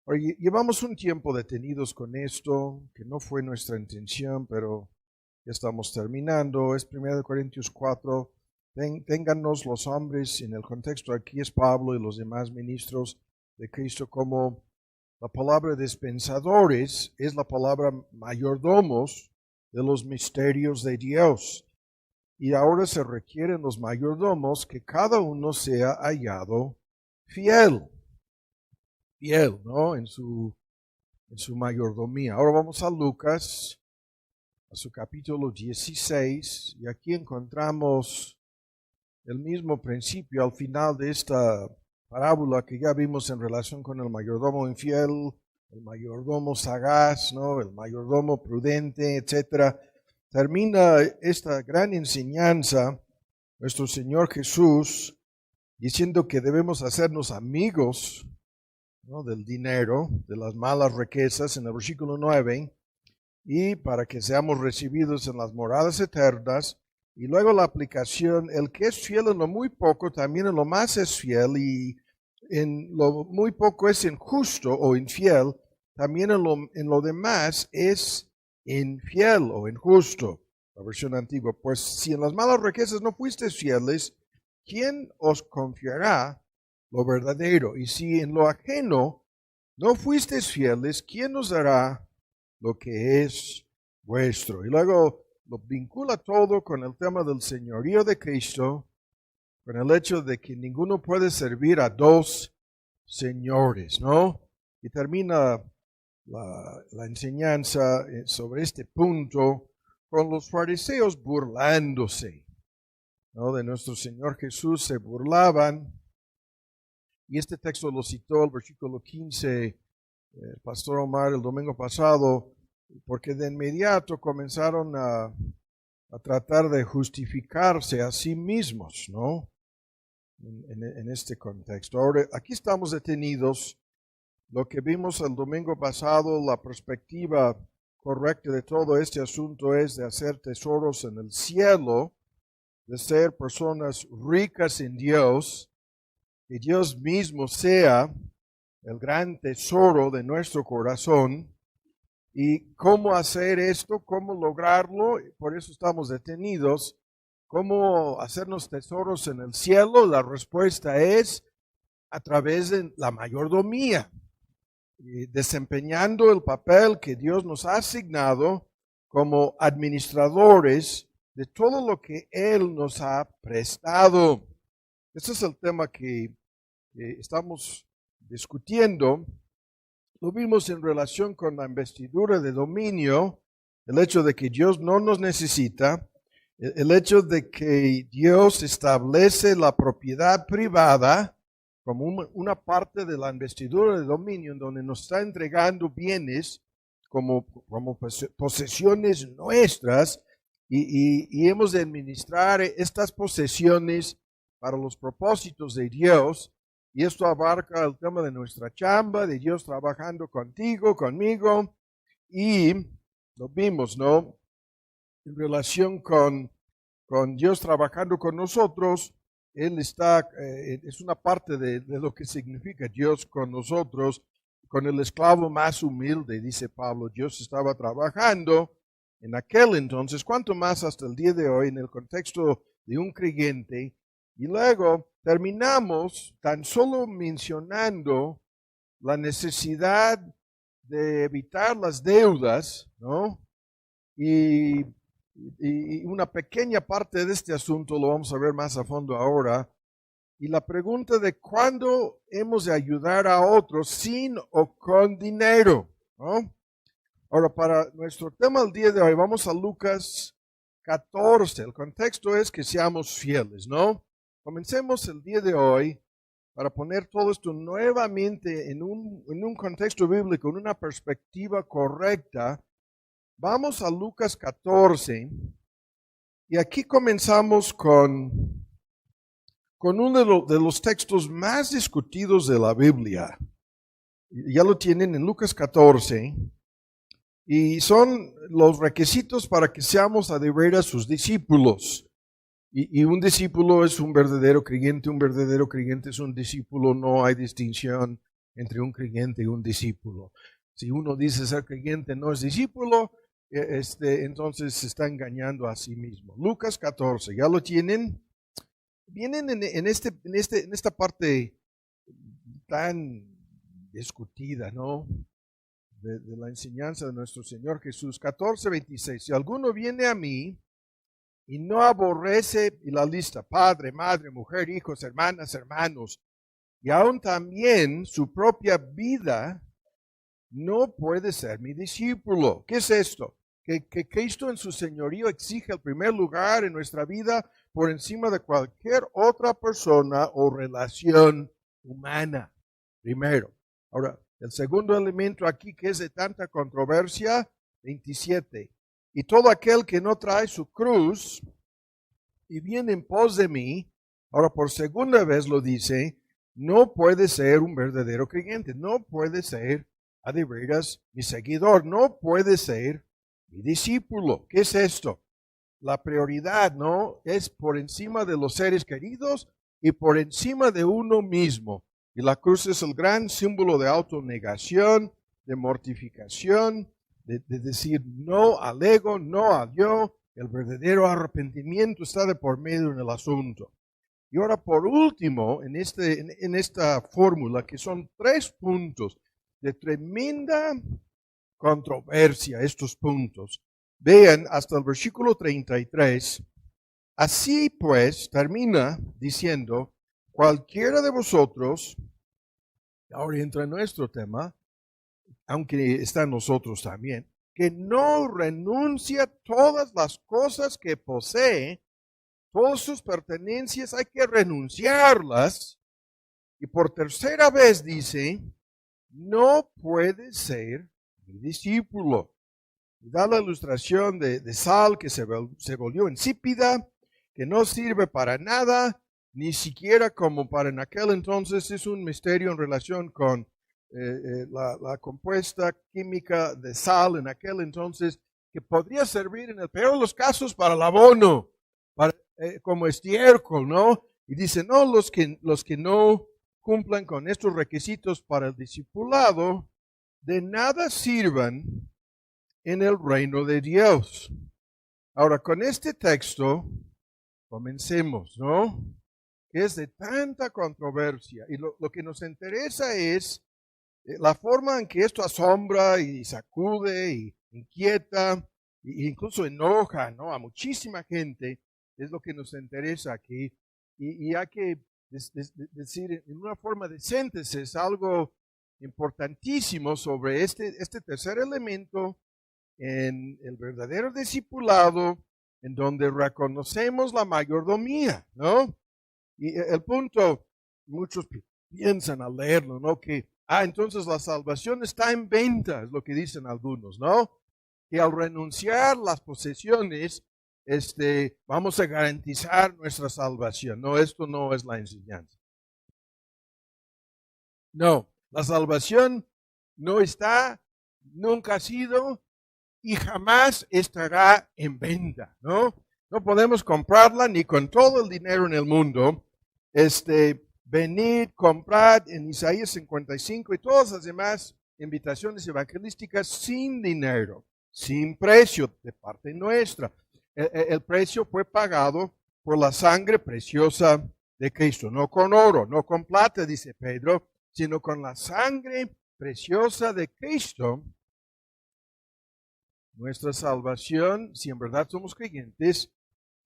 Oye, llevamos un tiempo detenidos con esto, que no fue nuestra intención, pero ya estamos terminando. Es 1 Corintios 4. Téngannos los hombres, en el contexto aquí es Pablo y los demás ministros de Cristo, como la palabra dispensadores es la palabra mayordomos de los misterios de Dios. Y ahora se requieren los mayordomos que cada uno sea hallado fiel, ¿no? En su mayordomía. Ahora vamos a Lucas, a su capítulo 16, y aquí encontramos el mismo principio al final de esta parábola que ya vimos en relación con el mayordomo infiel, el mayordomo sagaz, ¿no? El mayordomo prudente, etc. Termina esta gran enseñanza nuestro Señor Jesús diciendo que debemos hacernos amigos, ¿no?, del dinero, de las malas riquezas, en el versículo 9, y para que seamos recibidos en las moradas eternas. Y luego la aplicación: el que es fiel en lo muy poco, también en lo más es fiel, y en lo muy poco es injusto o infiel, también en lo demás es infiel o injusto. La versión antigua: pues si en las malas riquezas no fuisteis fieles, ¿quién os confiará lo verdadero? Y si en lo ajeno no fuisteis fieles, ¿quién os dará lo que es vuestro? Y luego lo vincula todo con el tema del señorío de Cristo, con el hecho de que ninguno puede servir a dos señores, ¿no? Y termina la enseñanza sobre este punto con los fariseos burlándose, ¿no?, de nuestro Señor Jesús. Se burlaban, y este texto lo citó el versículo 15 el pastor Omar el domingo pasado, porque de inmediato comenzaron a tratar de justificarse a sí mismos, ¿no? En este contexto. Ahora, aquí estamos detenidos. Lo que vimos el domingo pasado, la perspectiva correcta de todo este asunto es de hacer tesoros en el cielo, de ser personas ricas en Dios, que Dios mismo sea el gran tesoro de nuestro corazón. ¿Y cómo hacer esto? ¿Cómo lograrlo? Por eso estamos detenidos. ¿Cómo hacernos tesoros en el cielo? La respuesta es a través de la mayordomía, y desempeñando el papel que Dios nos ha asignado como administradores de todo lo que Él nos ha prestado. Este es el tema que estamos discutiendo. Lo vimos en relación con la investidura de dominio, el hecho de que Dios no nos necesita, el hecho de que Dios establece la propiedad privada como una parte de la investidura de dominio, en donde nos está entregando bienes como posesiones nuestras, y hemos de administrar estas posesiones para los propósitos de Dios. Y esto abarca el tema de nuestra chamba, de Dios trabajando contigo, conmigo. Y lo vimos, ¿no?, en relación con Dios trabajando con nosotros. Él está, es una parte de lo que significa Dios con nosotros. Con el esclavo más humilde, dice Pablo, Dios estaba trabajando en aquel entonces, cuanto más hasta el día de hoy, en el contexto de un creyente. Y luego terminamos tan solo mencionando la necesidad de evitar las deudas, ¿no? Y una pequeña parte de este asunto lo vamos a ver más a fondo ahora. Y la pregunta de cuándo hemos de ayudar a otros sin o con dinero, ¿no? Ahora, para nuestro tema el día de hoy, vamos a Lucas 14. El contexto es que seamos fieles, ¿no? Comencemos el día de hoy para poner todo esto nuevamente en un contexto bíblico, en una perspectiva correcta. Vamos a Lucas 14, y aquí comenzamos con uno de los textos más discutidos de la Biblia. Ya lo tienen en Lucas 14, y son los requisitos para que seamos a de veras sus discípulos. Y un discípulo es un verdadero creyente es un discípulo, no hay distinción entre un creyente y un discípulo. Si uno dice ser creyente no es discípulo, entonces se está engañando a sí mismo. Lucas 14, ¿ya lo tienen? Vienen en esta parte tan discutida, ¿no? De la enseñanza de nuestro Señor Jesús. 14:26. Si alguno viene a mí y no aborrece, y la lista, padre, madre, mujer, hijos, hermanas, hermanos, y aún también su propia vida, no puede ser mi discípulo. ¿Qué es esto? Que Cristo en su señorío exige el primer lugar en nuestra vida por encima de cualquier otra persona o relación humana. Primero. Ahora, el segundo elemento aquí que es de tanta controversia, 27. Y todo aquel que no trae su cruz y viene en pos de mí, ahora por segunda vez lo dice, no puede ser un verdadero creyente, no puede ser a de veras mi seguidor, no puede ser mi discípulo. ¿Qué es esto? La prioridad, ¿no? Es por encima de los seres queridos y por encima de uno mismo. Y la cruz es el gran símbolo de autonegación, de mortificación, de decir no al ego, no al yo. El verdadero arrepentimiento está de por medio en el asunto. Y ahora por último, en esta fórmula, que son 3 puntos de tremenda controversia, estos puntos. Vean hasta el versículo 33. Así pues, termina diciendo, cualquiera de vosotros, ahora entra en nuestro tema, aunque está en nosotros también, que no renuncia a todas las cosas que posee, todas sus pertenencias hay que renunciarlas. Y por tercera vez dice, no puede ser mi discípulo. Da la ilustración de sal que se volvió insípida, que no sirve para nada, ni siquiera como para en aquel entonces. Es un misterio en relación con la compuesta química de sal en aquel entonces, que podría servir en el peor de los casos para el abono, como estiércol, ¿no? Y dice, no, los que no cumplan con estos requisitos para el discipulado, de nada sirvan en el reino de Dios. Ahora, con este texto, comencemos, ¿no? Que es de tanta controversia. Y lo que nos interesa es la forma en que esto asombra y sacude y inquieta e incluso enoja, ¿no? A muchísima gente. Es lo que nos interesa aquí. Y hay que decir en una forma de síntesis algo importantísimo sobre este tercer elemento en el verdadero discipulado, en donde reconocemos la mayordomía, ¿no? Y el punto, muchos piensan al leerlo, ¿no? Que, entonces la salvación está en venta, es lo que dicen algunos, ¿no? Que al renunciar las posesiones, vamos a garantizar nuestra salvación. No, esto no es la enseñanza. No, la salvación no está, nunca ha sido y jamás estará en venta, ¿no? No podemos comprarla ni con todo el dinero en el mundo. Venid, comprad en Isaías 55 y todas las demás invitaciones evangelísticas sin dinero, sin precio de parte nuestra. El precio fue pagado por la sangre preciosa de Cristo, no con oro, no con plata, dice Pedro, sino con la sangre preciosa de Cristo. Nuestra salvación, si en verdad somos creyentes,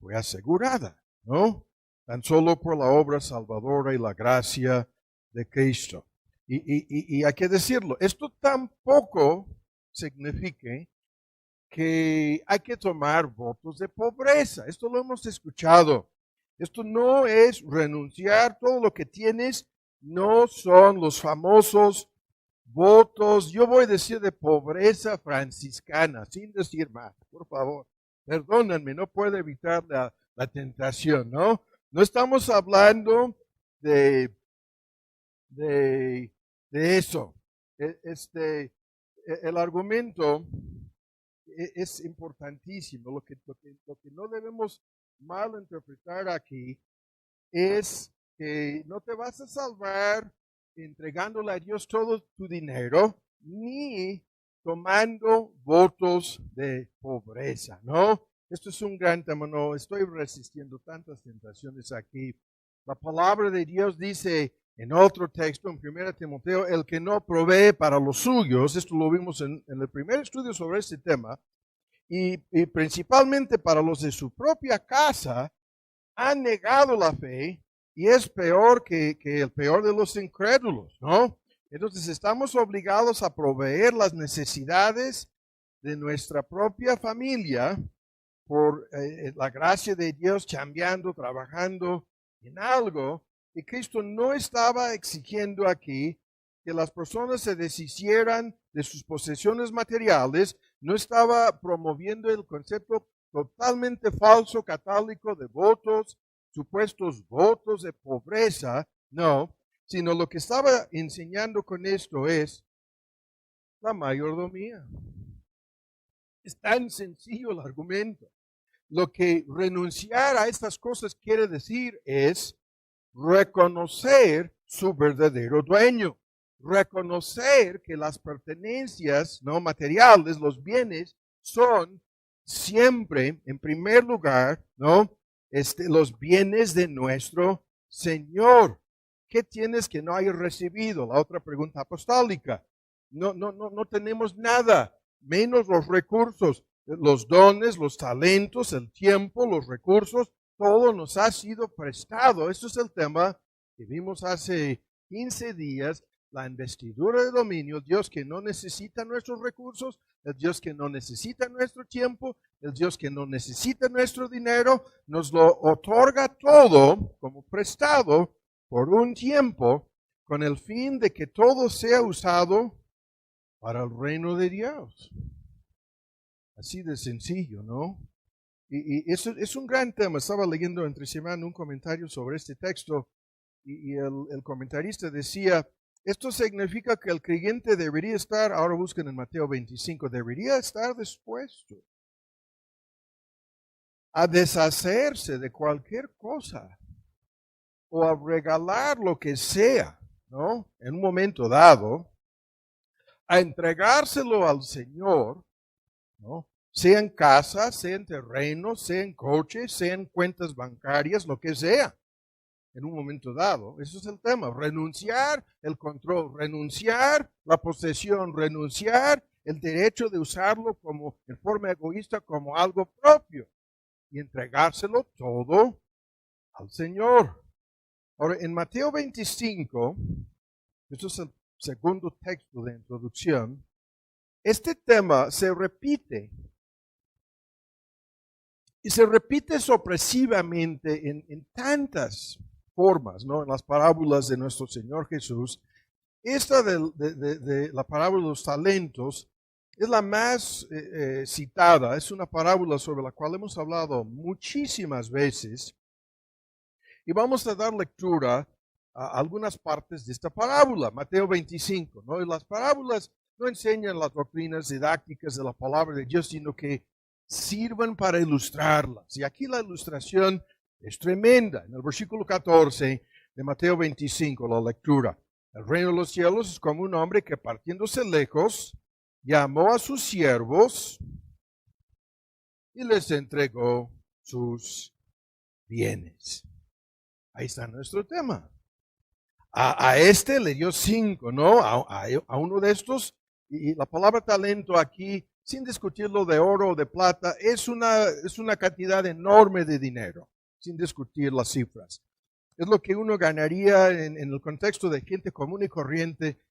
fue asegurada, ¿no? Tan solo por la obra salvadora y la gracia de Cristo. Y hay que decirlo, esto tampoco significa que hay que tomar votos de pobreza. Esto lo hemos escuchado. Esto no es renunciar, todo lo que tienes no son los famosos votos, yo voy a decir de pobreza franciscana, sin decir más, por favor. Perdónenme, no puedo evitar la tentación, ¿no? No estamos hablando de eso. El argumento es importantísimo. Lo que no debemos malinterpretar aquí es que no te vas a salvar entregándole a Dios todo tu dinero, ni tomando votos de pobreza, ¿no? Esto es un gran tema, no estoy resistiendo tantas tentaciones aquí. La palabra de Dios dice en otro texto, en 1 Timoteo, el que no provee para los suyos, esto lo vimos en el primer estudio sobre este tema, y principalmente para los de su propia casa, han negado la fe y es peor que el peor de los incrédulos, ¿no? Entonces estamos obligados a proveer las necesidades de nuestra propia familia por la gracia de Dios, chambeando, trabajando en algo. Y Cristo no estaba exigiendo aquí que las personas se deshicieran de sus posesiones materiales, no estaba promoviendo el concepto totalmente falso católico de votos, supuestos votos de pobreza, no, sino lo que estaba enseñando con esto es la mayordomía. Es tan sencillo el argumento. Lo que renunciar a estas cosas quiere decir es reconocer su verdadero dueño, reconocer que las pertenencias no materiales, los bienes, son siempre, en primer lugar, ¿no? Los bienes de nuestro Señor. ¿Qué tienes que no hayas recibido? La otra pregunta apostólica. No tenemos nada, menos los recursos, los dones, los talentos, el tiempo, los recursos, todo nos ha sido prestado. Esto es el tema que vimos hace 15 días, la investidura de dominio, Dios que no necesita nuestros recursos, el Dios que no necesita nuestro tiempo, el Dios que no necesita nuestro dinero, nos lo otorga todo como prestado por un tiempo con el fin de que todo sea usado para el reino de Dios. Así de sencillo, ¿no? Y eso es un gran tema. Estaba leyendo entre semana un comentario sobre este texto y el comentarista decía, esto significa que el creyente debería estar, ahora busquen en Mateo 25, debería estar dispuesto a deshacerse de cualquier cosa o a regalar lo que sea, ¿no? En un momento dado, a entregárselo al Señor, ¿no? Sea en casa, sea en terreno, sea en coche, sea en cuentas bancarias, lo que sea, en un momento dado. Eso es el tema. Renunciar el control, renunciar la posesión, renunciar el derecho de usarlo como en forma egoísta, como algo propio, y entregárselo todo al Señor. Ahora, en Mateo 25, esto es el segundo texto de introducción, este tema se repite. Y se repite sorpresivamente en tantas formas, ¿no? En las parábolas de nuestro Señor Jesús. Esta de la parábola de los talentos es la más citada. Es una parábola sobre la cual hemos hablado muchísimas veces. Y vamos a dar lectura a algunas partes de esta parábola, Mateo 25, ¿no? Y las parábolas no enseñan las doctrinas didácticas de la palabra de Dios, sino que sirvan para ilustrarlas. Y aquí la ilustración es tremenda. En el versículo 14 de Mateo 25, la lectura. El reino de los cielos es como un hombre que partiéndose lejos, llamó a sus siervos y les entregó sus bienes. Ahí está nuestro tema. A este le dio 5, ¿no? A uno de estos. Y la palabra talento aquí, sin discutirlo de oro o de plata, es una cantidad enorme de dinero, sin discutir las cifras. Es lo que uno ganaría en el contexto de gente común y corriente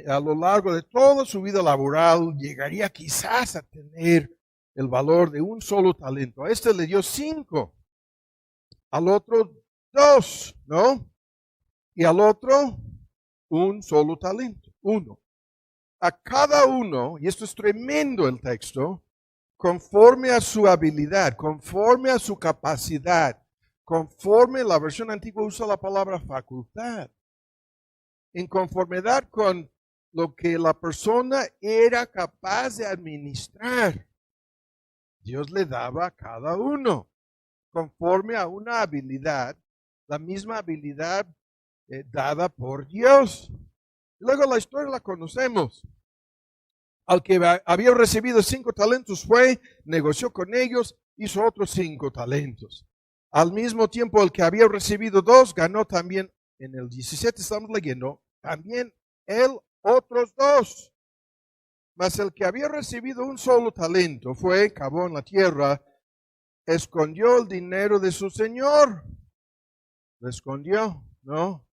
a lo largo de toda su vida laboral, llegaría quizás a tener el valor de un solo talento. A este le dio 5, al otro 2, ¿no? Y al otro un solo talento, 1. A cada uno, y esto es tremendo el texto, conforme a su habilidad, conforme a su capacidad, conforme, la versión antigua usa la palabra facultad, en conformidad con lo que la persona era capaz de administrar. Dios le daba a cada uno, conforme a una habilidad, la misma habilidad dada por Dios. Y luego la historia la conocemos. Al que había recibido 5 talentos fue, negoció con ellos, hizo otros 5 talentos. Al mismo tiempo, el que había recibido 2 ganó también, en el 17 estamos leyendo, también él otros 2. Mas el que había recibido un solo talento fue, cavó en la tierra, escondió el dinero de su señor. Lo escondió, ¿no?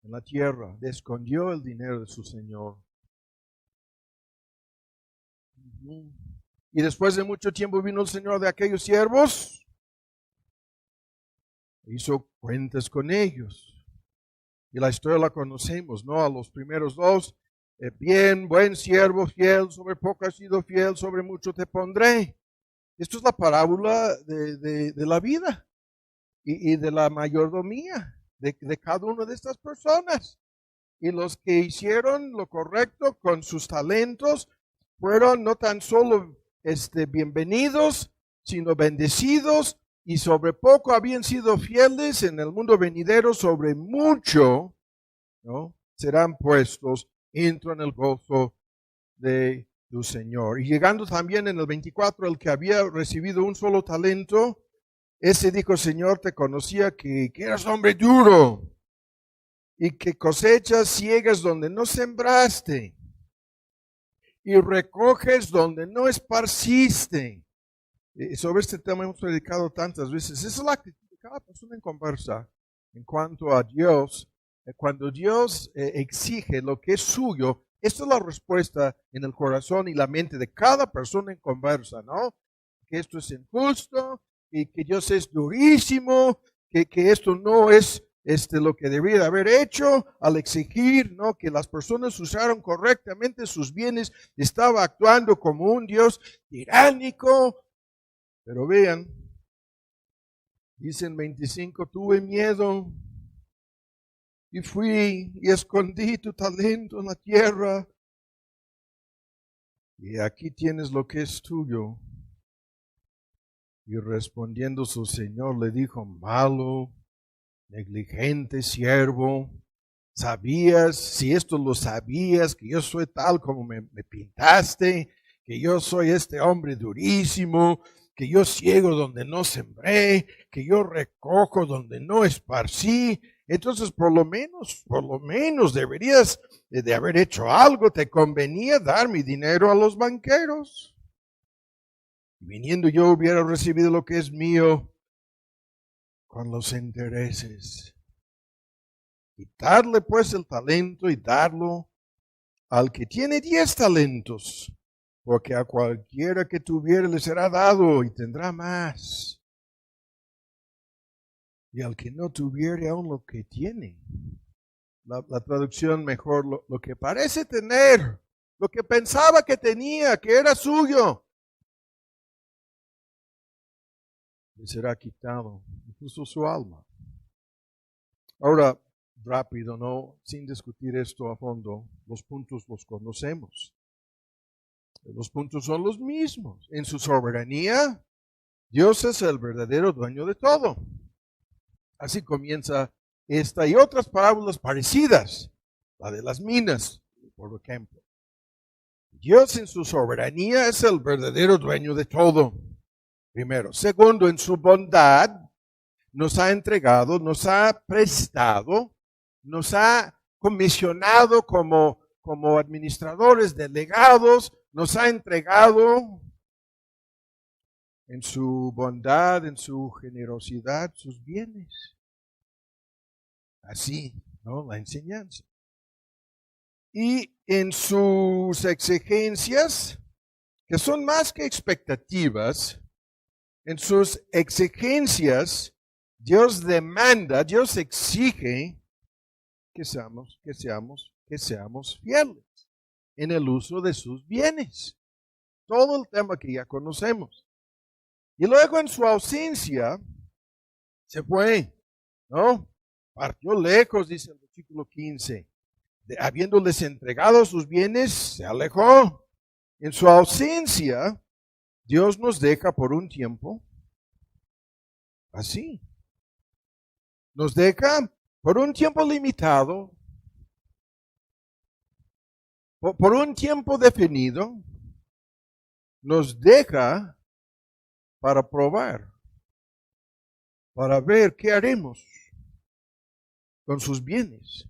En la tierra, escondió el dinero de su señor. Y después de mucho tiempo vino el señor de aquellos siervos, hizo cuentas con ellos. Y la historia la conocemos, ¿no? A los primeros 2, bien, buen siervo, fiel, sobre poco has sido fiel, sobre mucho te pondré. Esto es la parábola de la vida y de la mayordomía de cada una de estas personas. Y los que hicieron lo correcto con sus talentos fueron no tan solo bienvenidos, sino bendecidos, y sobre poco habían sido fieles. En el mundo venidero sobre mucho, ¿no?, serán puestos, entran en el gozo de tu Señor. Y llegando también en el 24, el que había recibido un solo talento, ese dijo: Señor, te conocía que eras hombre duro y que cosechas ciegas donde no sembraste y recoges donde no esparciste. Sobre este tema hemos predicado tantas veces. Esa es la actitud de cada persona en conversa en cuanto a Dios. Cuando Dios exige lo que es suyo, esta es la respuesta en el corazón y la mente de cada persona en conversa, ¿no? Que esto es injusto y que Dios es durísimo, que esto no es lo que debería haber hecho al exigir, ¿no?, que las personas usaron correctamente sus bienes. Estaba actuando como un Dios tiránico. Pero vean, dicen 25, tuve miedo y fui y escondí tu talento en la tierra. Y aquí tienes lo que es tuyo. Y respondiendo su señor le dijo: malo, negligente siervo, sabías, si esto lo sabías, que yo soy tal como me pintaste, que yo soy este hombre durísimo, que yo ciego donde no sembré, que yo recojo donde no esparcí. Entonces por lo menos deberías de haber hecho algo. Te convenía dar mi dinero a los banqueros. Y viniendo yo hubiera recibido lo que es mío con los intereses. Quitarle pues el talento y darlo al que tiene 10 talentos, porque a cualquiera que tuviere le será dado y tendrá más. Y al que no tuviere aún lo que tiene, la traducción mejor, lo que parece tener, lo que pensaba que tenía, que era suyo, le será quitado, incluso su alma. Ahora, rápido, ¿no?, sin discutir esto a fondo, los puntos los conocemos. Los puntos son los mismos. En su soberanía, Dios es el verdadero dueño de todo. Así comienza esta y otras parábolas parecidas, la de las minas, por ejemplo. Dios en su soberanía es el verdadero dueño de todo. Primero. Segundo, en su bondad nos ha entregado, nos ha prestado, nos ha comisionado como administradores, delegados, nos ha entregado en su bondad, en su generosidad, sus bienes. Así, ¿no?, la enseñanza. Y en sus exigencias, que son más que expectativas, en sus exigencias, Dios demanda, Dios exige que seamos fieles en el uso de sus bienes. Todo el tema que ya conocemos. Y luego en su ausencia se fue, ¿no? Partió lejos, dice el versículo 15. Habiéndoles entregado sus bienes, se alejó. En su ausencia, Dios nos deja por un tiempo así. Nos deja por un tiempo limitado por un tiempo definido, nos deja para probar, para ver qué haremos con sus bienes,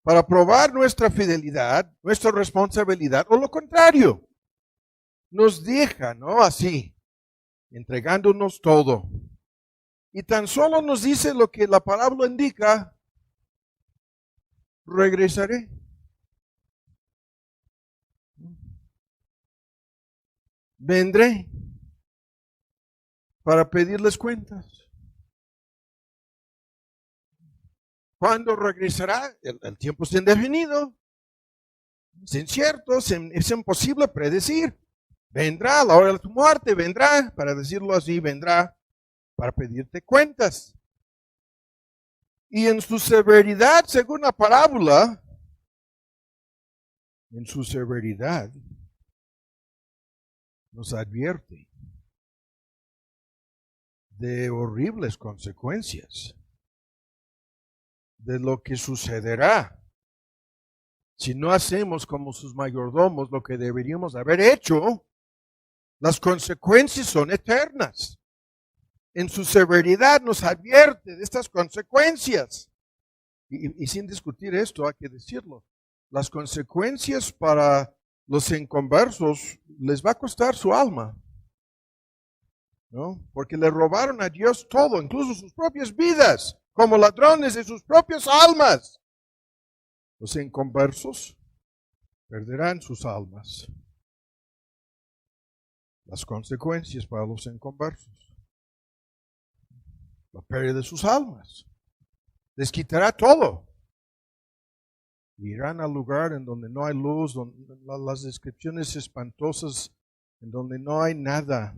para probar nuestra fidelidad, nuestra responsabilidad, o lo contrario, nos deja, ¿no? Así, entregándonos todo. Y tan solo nos dice lo que la parábola indica: regresaré. Vendré para pedirles cuentas. ¿Cuándo regresará? El tiempo es indefinido, es incierto, es imposible predecir. Vendrá a la hora de tu muerte, vendrá, para decirlo así, vendrá para pedirte cuentas. Y en su severidad, según la parábola, en su severidad, nos advierte de horribles consecuencias, de lo que sucederá si no hacemos como sus mayordomos lo que deberíamos haber hecho. Las consecuencias son eternas. En su severidad nos advierte de estas consecuencias. Y sin discutir esto, hay que decirlo. Las consecuencias para los inconversos les va a costar su alma, ¿no? Porque le robaron a Dios todo, incluso sus propias vidas, como ladrones de sus propias almas. Los inconversos perderán sus almas. Las consecuencias para los inconversos: la pérdida de sus almas. Les quitará todo. Irán al lugar en donde no hay luz, donde las descripciones espantosas, en donde no hay nada.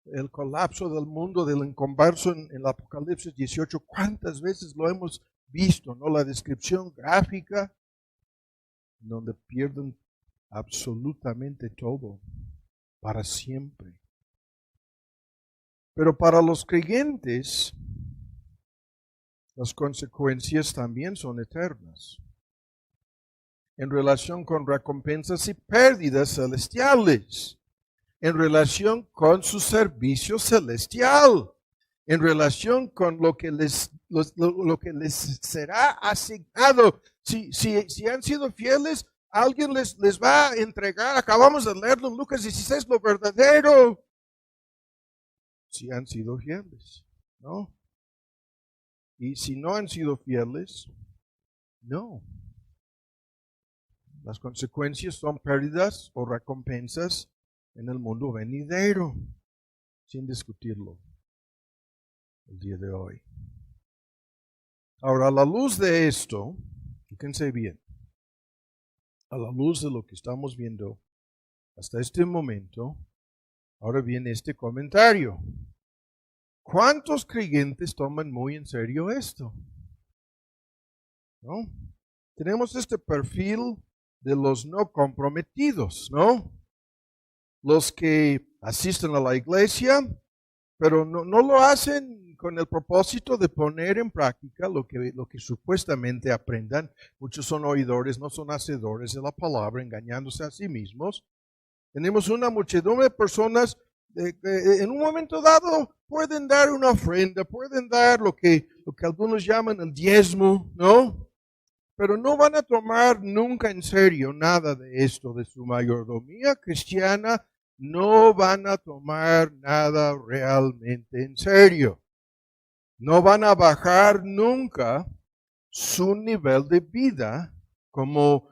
El colapso del mundo del inconverso en el Apocalipsis 18, ¿cuántas veces lo hemos visto, no? La descripción gráfica, donde pierden absolutamente todo, para siempre. Pero para los creyentes, las consecuencias también son eternas, en relación con recompensas y pérdidas celestiales, en relación con su servicio celestial, en relación con lo que les será asignado. Si han sido fieles, alguien les va a entregar, acabamos de leerlo en Lucas 16, lo verdadero. Si han sido fieles, ¿no? Y si no han sido fieles, no. Las consecuencias son pérdidas o recompensas en el mundo venidero, sin discutirlo el día de hoy. Ahora, a la luz de esto, fíjense bien, a la luz de lo que estamos viendo hasta este momento, ahora viene este comentario. ¿Cuántos creyentes toman muy en serio esto? ¿No? Tenemos este perfil de los no comprometidos, ¿no? Los que asisten a la iglesia, pero no lo hacen con el propósito de poner en práctica lo que supuestamente aprendan. Muchos son oidores, no son hacedores de la palabra, engañándose a sí mismos. Tenemos una muchedumbre de personas que en un momento dado pueden dar una ofrenda, pueden dar lo que algunos llaman el diezmo, ¿no? Pero no van a tomar nunca en serio nada de esto, de su mayordomía cristiana. No van a tomar nada realmente en serio. No van a bajar nunca su nivel de vida como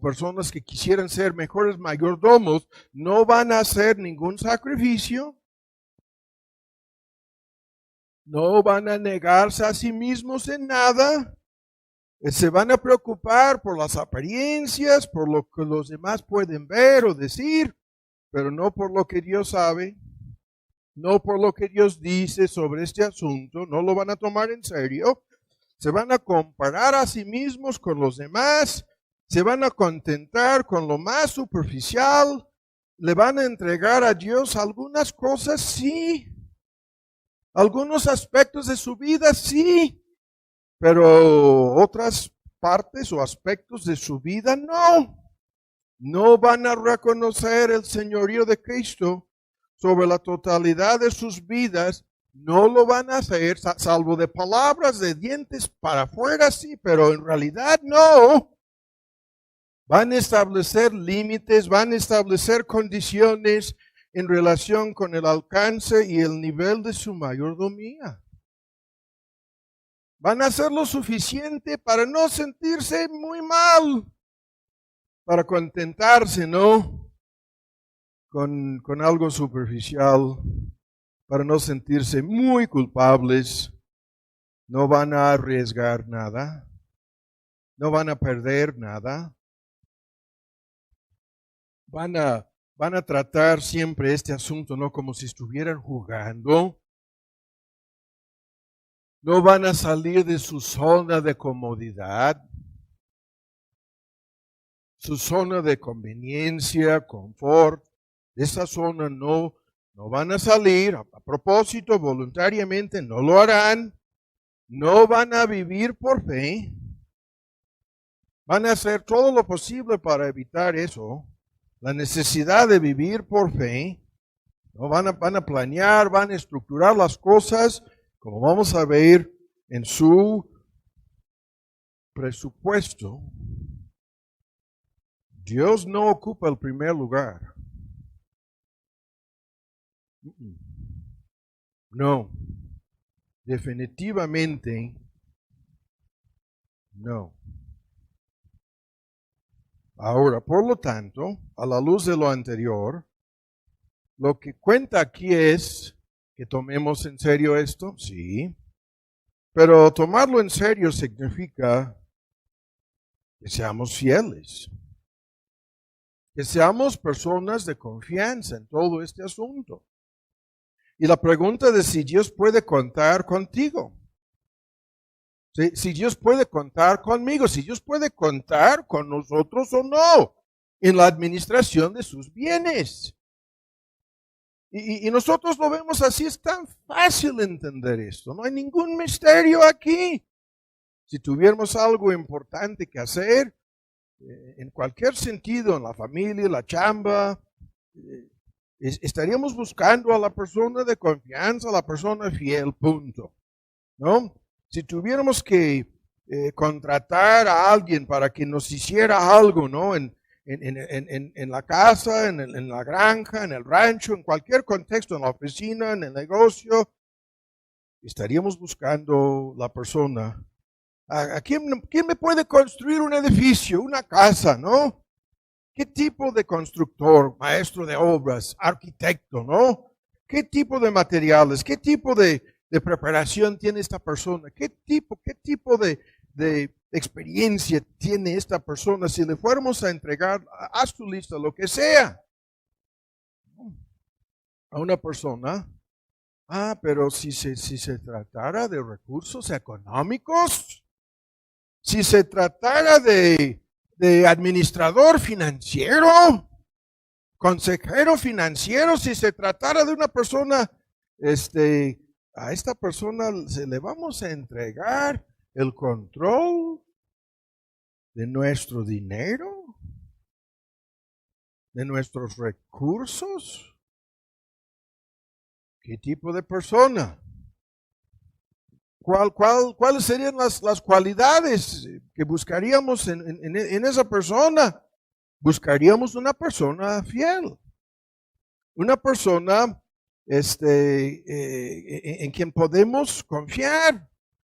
personas que quisieran ser mejores mayordomos. No van a hacer ningún sacrificio. No van a negarse a sí mismos en nada. Se van a preocupar por las apariencias, por lo que los demás pueden ver o decir, pero no por lo que Dios sabe, no por lo que Dios dice sobre este asunto. No lo van a tomar en serio. Se van a comparar a sí mismos con los demás, se van a contentar con lo más superficial, le van a entregar a Dios algunas cosas, sí, algunos aspectos de su vida, sí, pero otras partes o aspectos de su vida, no van a reconocer el señorío de Cristo sobre la totalidad de sus vidas. No lo van a hacer, salvo de palabras, de dientes para afuera, sí, pero en realidad no. Van a establecer límites, van a establecer condiciones en relación con el alcance y el nivel de su mayordomía. Van a hacer lo suficiente para no sentirse muy mal, para contentarse, ¿no? Con algo superficial, para no sentirse muy culpables. No van a arriesgar nada, no van a perder nada. Van a tratar siempre este asunto, ¿no? Como si estuvieran jugando. No van a salir de su zona de comodidad, su zona de conveniencia, confort. De esa zona no van a salir. A propósito, voluntariamente no lo harán. No van a vivir por fe. Van a hacer todo lo posible para evitar eso. La necesidad de vivir por fe. ¿No? Van a planear, van a estructurar las cosas, como vamos a ver en su presupuesto. Dios no ocupa el primer lugar. No. Definitivamente no. Ahora, por lo tanto, a la luz de lo anterior, lo que cuenta aquí es que tomemos en serio esto, sí, pero tomarlo en serio significa que seamos fieles, que seamos personas de confianza en todo este asunto. Y la pregunta de si Dios puede contar contigo, si Dios puede contar conmigo, si Dios puede contar con nosotros o no en la administración de sus bienes. Y nosotros lo vemos así, es tan fácil entender esto, no hay ningún misterio aquí. Si tuviéramos algo importante que hacer, en cualquier sentido, en la familia, la chamba, estaríamos buscando a la persona de confianza, a la persona fiel, punto. ¿No? Si tuviéramos que contratar a alguien para que nos hiciera algo, ¿no? En la casa, en la granja, en el rancho, en cualquier contexto, en la oficina, en el negocio, estaríamos buscando la persona. ¿A quién me puede construir un edificio, una casa, no? ¿Qué tipo de constructor, maestro de obras, arquitecto, no? ¿Qué tipo de materiales, qué tipo de preparación tiene esta persona? ¿Qué tipo de experiencia tiene esta persona? Si le fuéramos a entregar, haz tu lista, lo que sea, a una persona, pero si se tratara de recursos económicos, si se tratara de administrador financiero, consejero financiero, si se tratara de una persona, a esta persona le vamos a entregar el control de nuestro dinero, de nuestros recursos. ¿Qué tipo de persona? ¿Cuáles serían las cualidades que buscaríamos en esa persona? Buscaríamos una persona fiel, una persona en quien podemos confiar.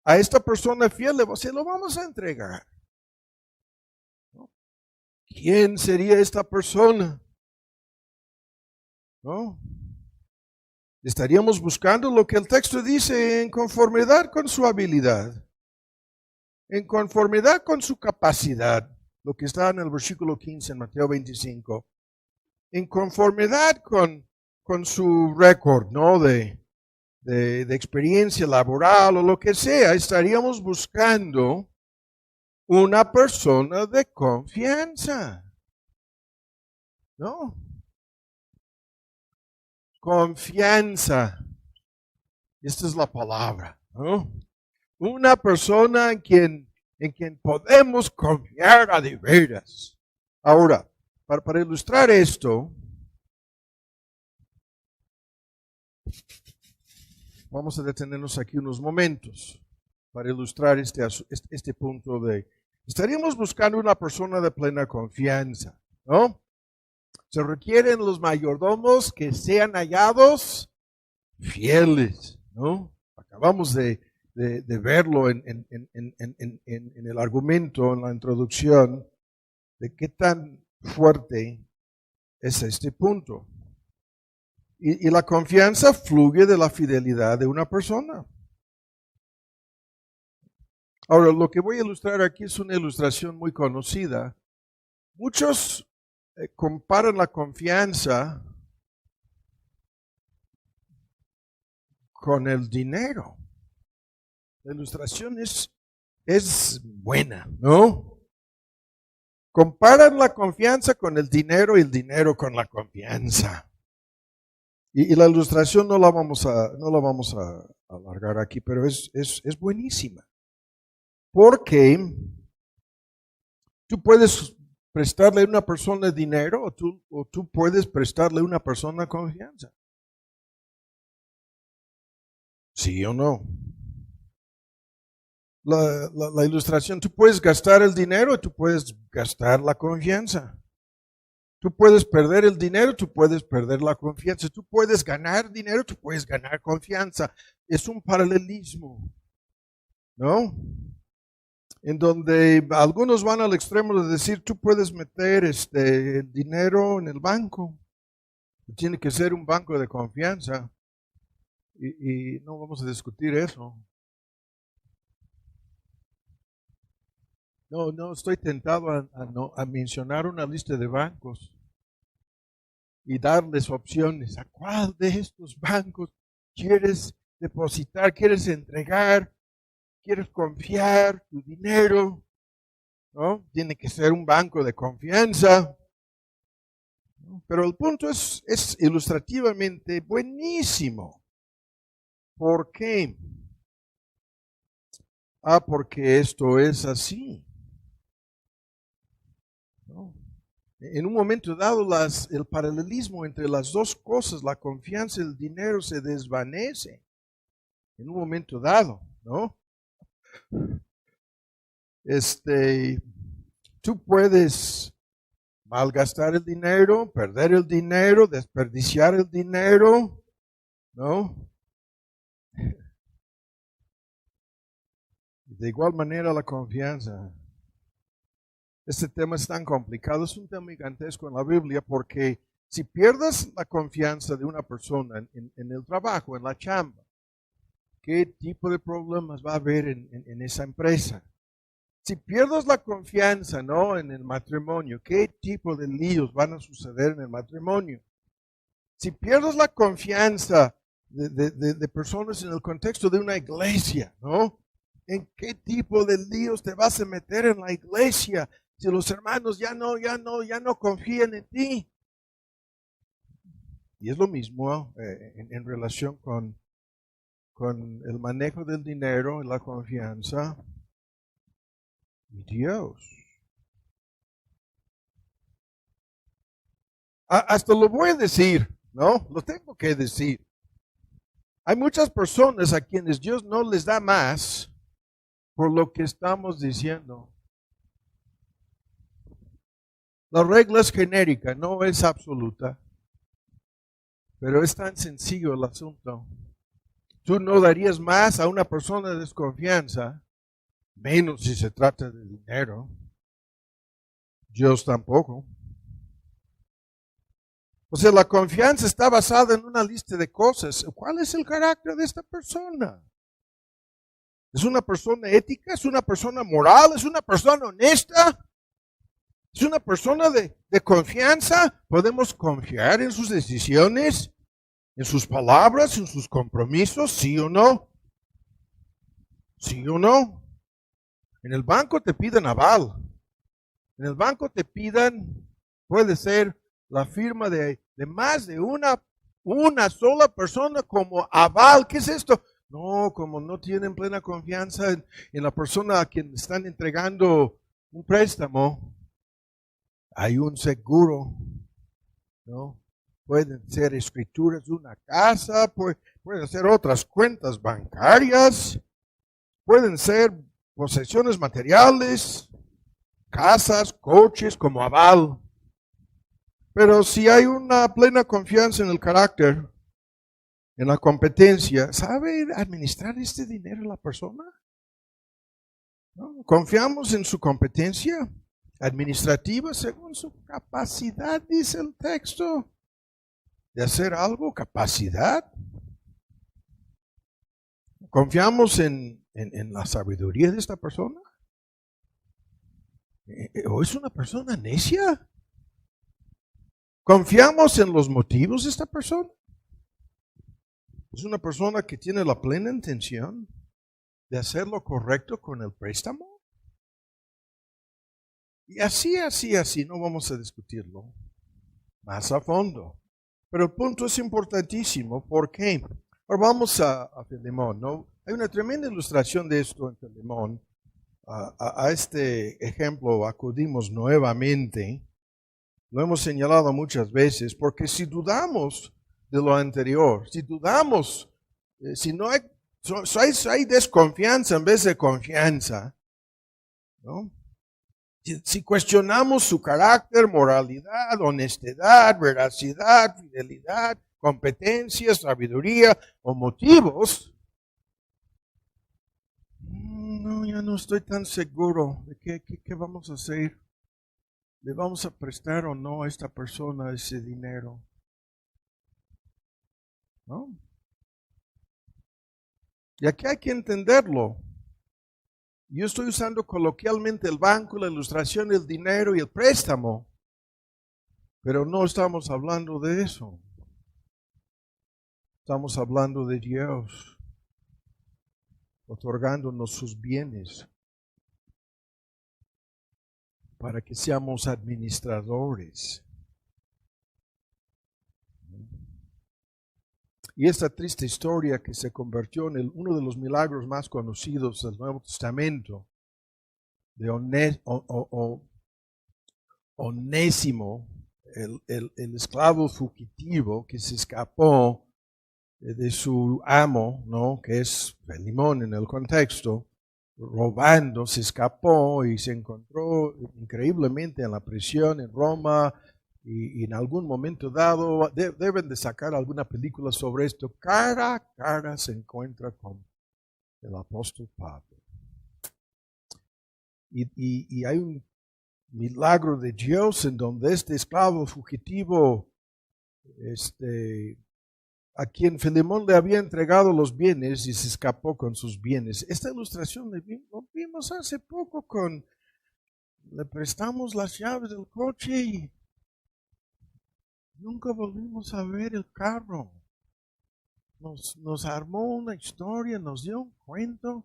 A esta persona fiel se lo vamos a entregar. ¿Quién sería esta persona? ¿No? Estaríamos buscando lo que el texto dice en conformidad con su habilidad, en conformidad con su capacidad, lo que está en el versículo 15 en Mateo 25, en conformidad con su récord, ¿no? de experiencia laboral o lo que sea. Estaríamos buscando una persona de confianza, ¿no? Confianza. Esta es la palabra, ¿no? Una persona en en quien podemos confiar a de veras. Ahora, para ilustrar esto, vamos a detenernos aquí unos momentos para ilustrar este punto de... Estaríamos buscando una persona de plena confianza, ¿no? Se requieren los mayordomos que sean hallados fieles, ¿no? Acabamos de verlo en el argumento, en la introducción, de qué tan fuerte es este punto. Y la confianza fluye de la fidelidad de una persona. Ahora, lo que voy a ilustrar aquí es una ilustración muy conocida. Muchos comparan la confianza con el dinero. La ilustración es buena, ¿no? Comparan la confianza con el dinero y el dinero con la confianza. Y la ilustración no la vamos a alargar aquí, pero es buenísima. Porque tú puedes prestarle a una persona dinero o tú puedes prestarle a una persona confianza. ¿Sí o no? La ilustración, tú puedes gastar el dinero o tú puedes gastar la confianza. Tú puedes perder el dinero, tú puedes perder la confianza. Tú puedes ganar dinero, tú puedes ganar confianza. Es un paralelismo, ¿no? En donde algunos van al extremo de decir, tú puedes meter el dinero en el banco. Tiene que ser un banco de confianza. Y no vamos a discutir eso. No estoy tentado a mencionar una lista de bancos y darles opciones. ¿A cuál de estos bancos quieres depositar, quieres entregar, quieres confiar tu dinero? ¿No? Tiene que ser un banco de confianza. Pero el punto es ilustrativamente buenísimo. ¿Por qué? Porque esto es así. ¿No? En un momento dado, el paralelismo entre las dos cosas, la confianza y el dinero, se desvanece. En un momento dado, ¿no? Tú puedes malgastar el dinero, perder el dinero, desperdiciar el dinero, ¿no? De igual manera la confianza. Este tema es tan complicado, es un tema gigantesco en la Biblia, porque si pierdes la confianza de una persona en el trabajo, en la chamba, ¿qué tipo de problemas va a haber en esa empresa? Si pierdes la confianza, ¿no?, en el matrimonio, ¿qué tipo de líos van a suceder en el matrimonio? Si pierdes la confianza de personas en el contexto de una iglesia, ¿no?, ¿en qué tipo de líos te vas a meter en la iglesia si los hermanos ya no confían en ti? Y es lo mismo en relación con el manejo del dinero y la confianza y Dios. Hasta lo voy a decir, ¿no? Lo tengo que decir. Hay muchas personas a quienes Dios no les da más por lo que estamos diciendo. La regla es genérica, no es absoluta, pero es tan sencillo el asunto. Tú no darías más a una persona de desconfianza, menos si se trata de dinero. Dios tampoco. O sea, la confianza está basada en una lista de cosas. ¿Cuál es el carácter de esta persona? ¿Es una persona ética? ¿Es una persona moral? ¿Es una persona honesta? ¿Es una persona de confianza? ¿Podemos confiar en sus decisiones, en sus palabras, en sus compromisos? ¿Sí o no? ¿Sí o no? En el banco te piden aval. En el banco te pidan, puede ser la firma de más de una sola persona como aval. ¿Qué es esto? No, como no tienen plena confianza en la persona a quien están entregando un préstamo, hay un seguro, ¿no? Pueden ser escrituras de una casa, pueden ser otras cuentas bancarias, pueden ser posesiones materiales, casas, coches como aval. Pero si hay una plena confianza en el carácter, en la competencia, ¿sabe administrar este dinero la persona? ¿No? ¿Confiamos en su competencia administrativa según su capacidad, dice el texto, de hacer algo? ¿Capacidad? ¿Confiamos en la sabiduría de esta persona? ¿O es una persona necia? ¿Confiamos en los motivos de esta persona? ¿Es una persona que tiene la plena intención de hacer lo correcto con el préstamo? Y así, no vamos a discutirlo más a fondo. Pero el punto es importantísimo. ¿Por qué? Ahora vamos a Filemón, ¿no? Hay una tremenda ilustración de esto en Filemón. A este ejemplo acudimos nuevamente. Lo hemos señalado muchas veces, porque si dudamos de lo anterior, si dudamos, si no hay desconfianza en vez de confianza, ¿no? Si cuestionamos su carácter, moralidad, honestidad, veracidad, fidelidad, competencia, sabiduría o motivos, no, ya no estoy tan seguro de qué vamos a hacer. ¿Le vamos a prestar o no a esta persona ese dinero? ¿No? Y aquí hay que entenderlo. Yo estoy usando coloquialmente el banco, la ilustración, el dinero y el préstamo, pero no estamos hablando de eso. Estamos hablando de Dios otorgándonos sus bienes para que seamos administradores. Y esta triste historia que se convirtió en uno de los milagros más conocidos del Nuevo Testamento, de Onésimo, el esclavo fugitivo que se escapó de su amo, ¿no? Que es Filemón en el contexto, robando, se escapó y se encontró increíblemente en la prisión en Roma. Y en algún momento dado deben de sacar alguna película sobre esto. Cara a cara se encuentra con el apóstol Pablo. Y hay un milagro de Dios en donde este esclavo fugitivo, a quien Filemón le había entregado los bienes y se escapó con sus bienes. Esta ilustración lo vimos hace poco le prestamos las llaves del coche y nunca volvimos a ver el carro. Nos armó una historia, nos dio un cuento,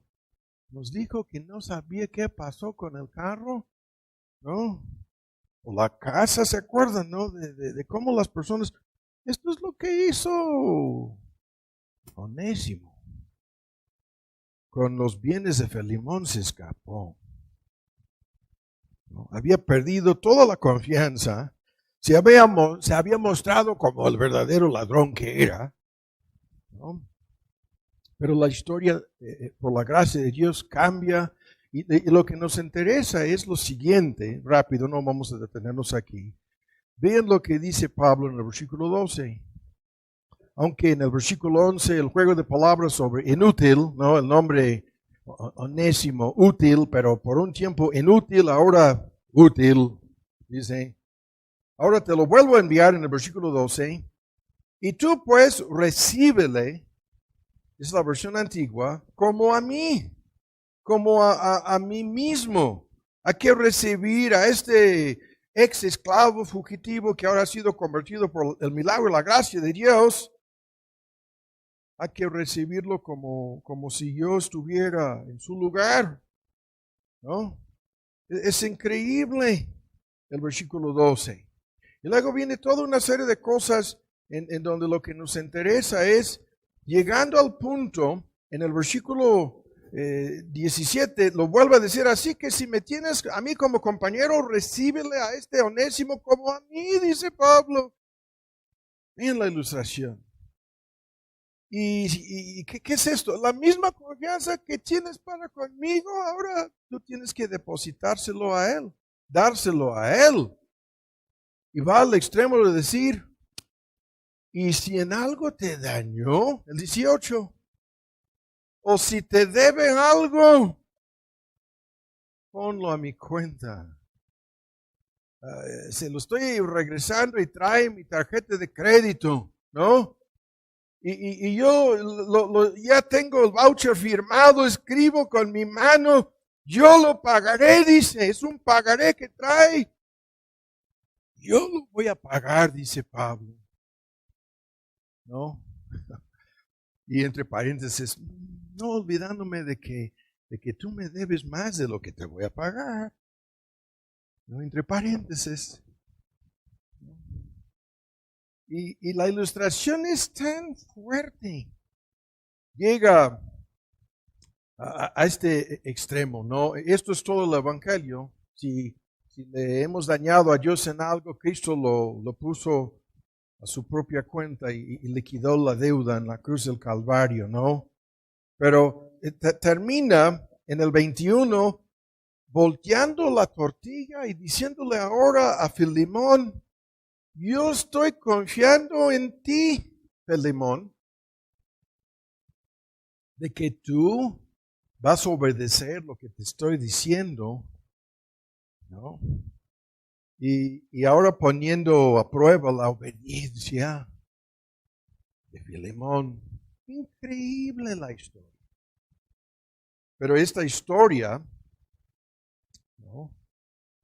nos dijo que no sabía qué pasó con el carro, ¿no? O la casa, ¿se acuerdan, no? De cómo las personas... Esto es lo que hizo Onésimo. Con los bienes de Filemón se escapó, ¿no? Había perdido toda la confianza. Se había mostrado como el verdadero ladrón que era, ¿no? Pero la historia, por la gracia de Dios, cambia. Y lo que nos interesa es lo siguiente, rápido, no vamos a detenernos aquí. Vean lo que dice Pablo en el versículo 12. Aunque en el versículo 11 el juego de palabras sobre inútil, ¿no? El nombre Onésimo, útil, pero por un tiempo inútil, ahora útil, dice. Ahora te lo vuelvo a enviar en el versículo 12. Y tú pues recíbele, es la versión antigua, como a mí, como a mí mismo. Hay que recibir a este ex esclavo fugitivo que ahora ha sido convertido por el milagro y la gracia de Dios. Hay que recibirlo como si yo estuviera en su lugar, ¿no? Es increíble el versículo 12. Y luego viene toda una serie de cosas en donde lo que nos interesa es, llegando al punto en el versículo 17 lo vuelve a decir, así que si me tienes a mí como compañero, recíbele a este Onésimo como a mí, dice Pablo. Miren la ilustración. ¿Y qué es esto? La misma confianza que tienes para conmigo, ahora tú tienes que depositárselo a Él, dárselo a Él. Y va al extremo de decir, y si en algo te dañó, el 18, o si te deben algo, ponlo a mi cuenta. Se lo estoy regresando y trae mi tarjeta de crédito, ¿no? Y yo ya tengo el voucher firmado, escribo con mi mano, yo lo pagaré, dice, es un pagaré que trae. Yo lo voy a pagar, dice Pablo. ¿No? Y entre paréntesis, no olvidándome de que tú me debes más de lo que te voy a pagar. ¿No? Entre paréntesis. Y la ilustración es tan fuerte. Llega a este extremo, ¿no? Esto es todo el Evangelio. Si le hemos dañado a Dios en algo, Cristo lo puso a su propia cuenta y liquidó la deuda en la cruz del Calvario, ¿no? Pero termina en el 21 volteando la tortilla y diciéndole ahora a Filemón, yo estoy confiando en ti, Filemón, de que tú vas a obedecer lo que te estoy diciendo, ¿no? Y ahora poniendo a prueba la obediencia de Filemón. Increíble la historia. Pero esta historia, ¿no?,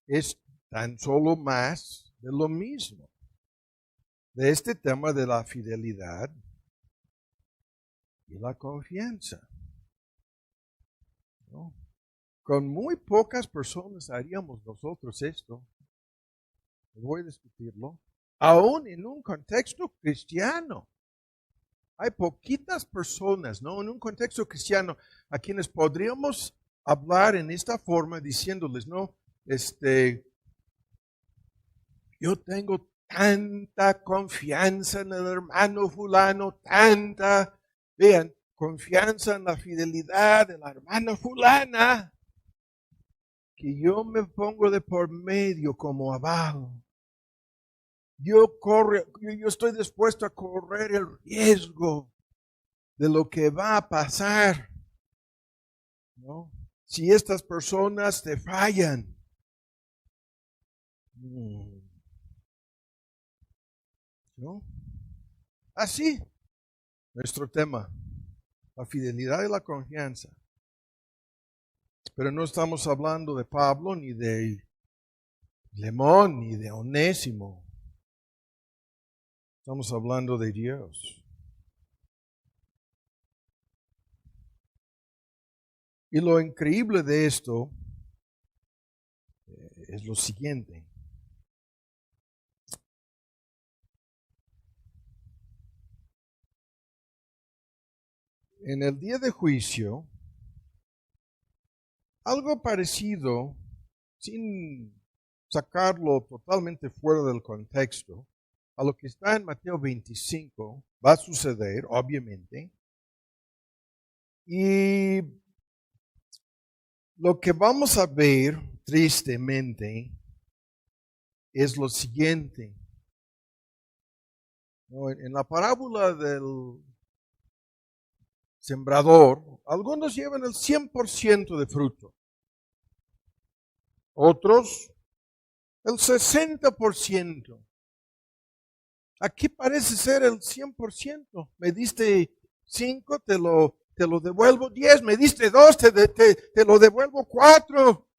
es tan solo más de lo mismo. De este tema de la fidelidad y la confianza, ¿no? Con muy pocas personas haríamos nosotros esto. Voy a discutirlo. Aún en un contexto cristiano. Hay poquitas personas, ¿no? En un contexto cristiano a quienes podríamos hablar en esta forma diciéndoles, ¿no? Yo tengo tanta confianza en el hermano fulano, vean, confianza en la fidelidad de la hermana fulana, que yo me pongo de por medio como aval. Yo estoy dispuesto a correr el riesgo de lo que va a pasar, ¿no? Si estas personas te fallan. ¿No? Así, nuestro tema, la fidelidad y la confianza. Pero no estamos hablando de Pablo, ni de Filemón, ni de Onésimo. Estamos hablando de Dios. Y lo increíble de esto es lo siguiente. En el día de juicio, algo parecido, sin sacarlo totalmente fuera del contexto, a lo que está en Mateo 25, va a suceder, obviamente. Y lo que vamos a ver, tristemente, es lo siguiente. En la parábola del sembrador, algunos llevan el 100% de fruto, otros el 60%. Aquí parece ser el 100%. Me diste 5, te lo devuelvo 10. Me diste 2, te lo devuelvo 4.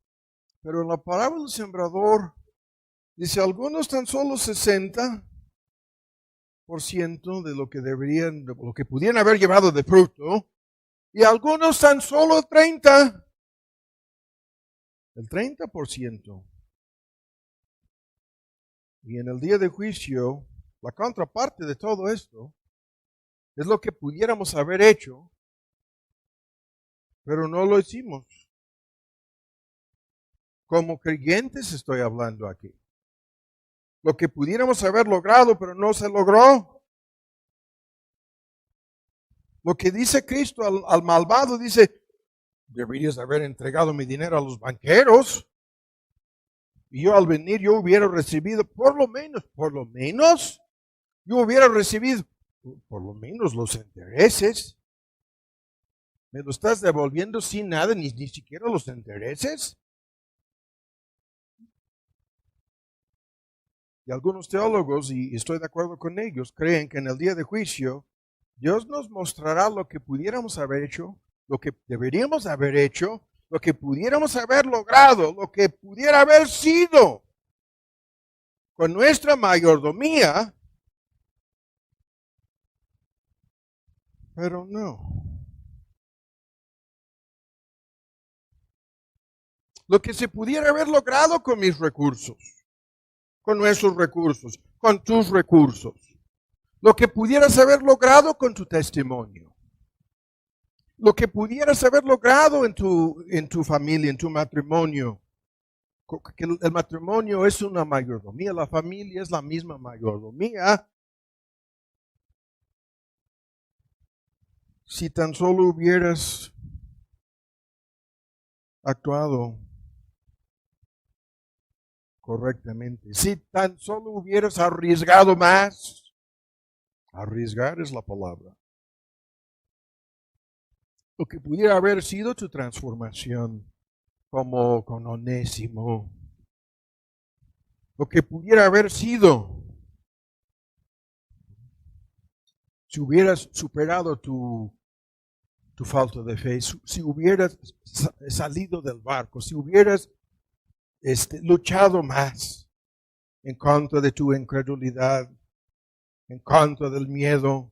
Pero en la parábola del sembrador dice, algunos tan solo 60% de lo que deberían, de lo que pudieran haber llevado de fruto, y algunos tan solo 30%. El 30%. Y en el día de juicio, la contraparte de todo esto es lo que pudiéramos haber hecho pero no lo hicimos. Como creyentes estoy hablando aquí. Lo que pudiéramos haber logrado, pero no se logró. Lo que dice Cristo al malvado, dice, deberías haber entregado mi dinero a los banqueros. Y yo al venir, yo hubiera recibido, por lo menos, yo hubiera recibido, por lo menos los intereses. ¿Me lo estás devolviendo sin nada, ni siquiera los intereses? Y algunos teólogos, y estoy de acuerdo con ellos, creen que en el día de juicio, Dios nos mostrará lo que pudiéramos haber hecho, lo que deberíamos haber hecho, lo que pudiéramos haber logrado, lo que pudiera haber sido con nuestra mayordomía, pero no. Lo que se pudiera haber logrado con mis recursos, con nuestros recursos, con tus recursos. Lo que pudieras haber logrado con tu testimonio. Lo que pudieras haber logrado en tu familia, en tu matrimonio. Que el matrimonio es una mayordomía, la familia es la misma mayordomía. Si tan solo hubieras actuado correctamente, si tan solo hubieras arriesgado más, arriesgar es la palabra, lo que pudiera haber sido tu transformación, como con Onésimo, lo que pudiera haber sido si hubieras superado tu falta de fe, si hubieras salido del barco, si hubieras luchado más en contra de tu incredulidad, en contra del miedo,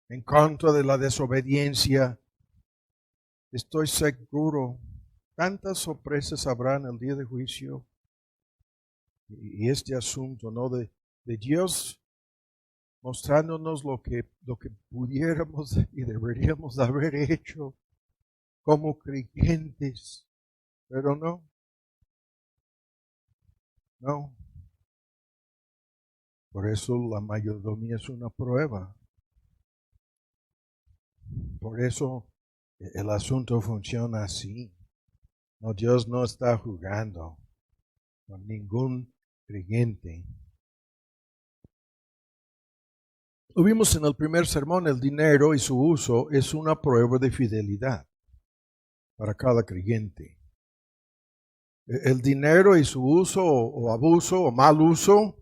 en contra de la desobediencia, estoy seguro, tantas sorpresas habrá en el día de juicio. Y este asunto, ¿no? De Dios mostrándonos lo que pudiéramos y deberíamos haber hecho como creyentes, pero no. Por eso la mayordomía es una prueba. Por eso el asunto funciona así. No, Dios no está jugando con ningún creyente. Lo vimos en el primer sermón, el dinero y su uso es una prueba de fidelidad para cada creyente. El dinero y su uso o abuso o mal uso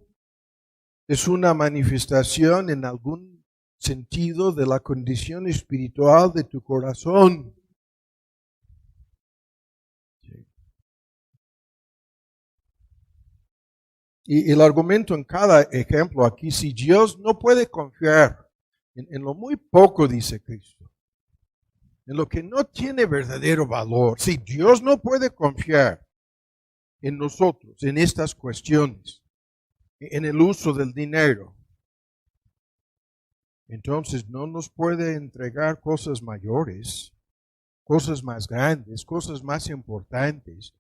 es una manifestación en algún sentido de la condición espiritual de tu corazón. Y el argumento en cada ejemplo aquí, si Dios no puede confiar en lo muy poco, dice Cristo, en lo que no tiene verdadero valor, si Dios no puede confiar en nosotros, en estas cuestiones, en el uso del dinero, entonces no nos puede entregar cosas mayores, cosas más grandes, cosas más importantes,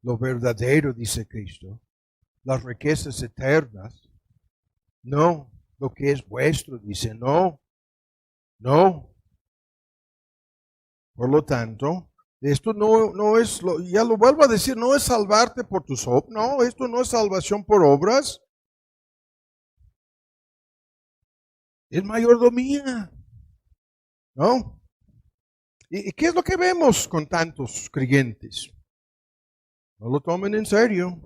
lo verdadero, dice Cristo. Las riquezas eternas, no, lo que es vuestro, dice, no. Por lo tanto, esto no es, ya lo vuelvo a decir, no es salvarte por tus obras, no, esto no es salvación por obras, es mayordomía, ¿no? ¿Y qué es lo que vemos con tantos creyentes? No lo tomen en serio.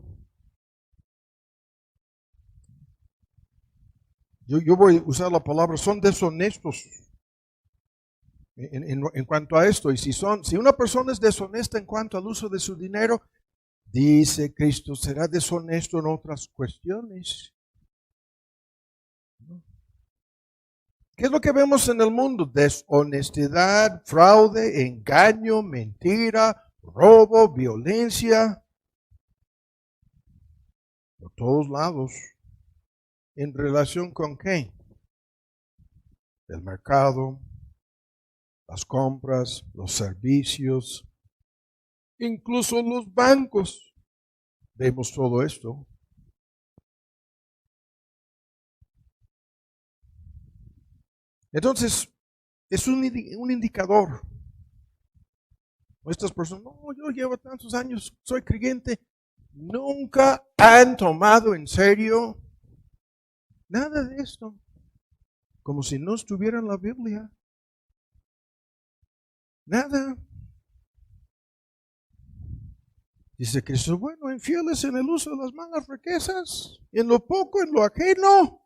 Yo voy a usar la palabra, son deshonestos en cuanto a esto. Y si una persona es deshonesta en cuanto al uso de su dinero, dice Cristo, será deshonesto en otras cuestiones. ¿Qué es lo que vemos en el mundo? Deshonestidad, fraude, engaño, mentira, robo, violencia. Por todos lados. ¿En relación con qué? El mercado, las compras, los servicios, incluso los bancos. Vemos todo esto. Entonces, es un indicador. Estas personas, no, yo llevo tantos años, soy creyente, nunca han tomado en serio nada de esto. Como si no estuviera en la Biblia. Nada. Dice que son bueno, infieles en el uso de las malas riquezas, en lo poco, en lo ajeno.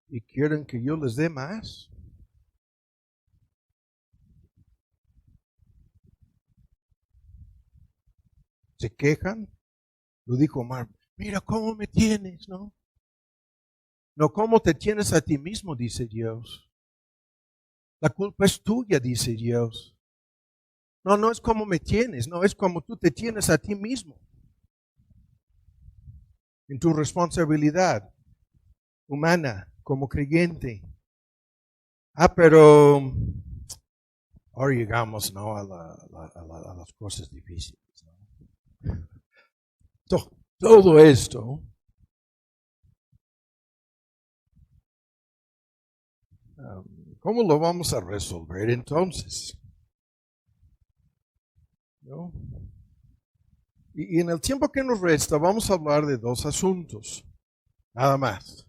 ¿Y quieren que yo les dé más? ¿Se quejan? Lo dijo Omar, mira cómo me tienes, ¿no? No, cómo te tienes a ti mismo, dice Dios. La culpa es tuya, dice Dios. No, no es como me tienes, no, es como tú te tienes a ti mismo. En tu responsabilidad humana como creyente. Pero ahora llegamos, ¿no?, a las cosas difíciles, ¿no? Todo esto ¿cómo lo vamos a resolver entonces? ¿No? Y en el tiempo que nos resta vamos a hablar de dos asuntos, nada más.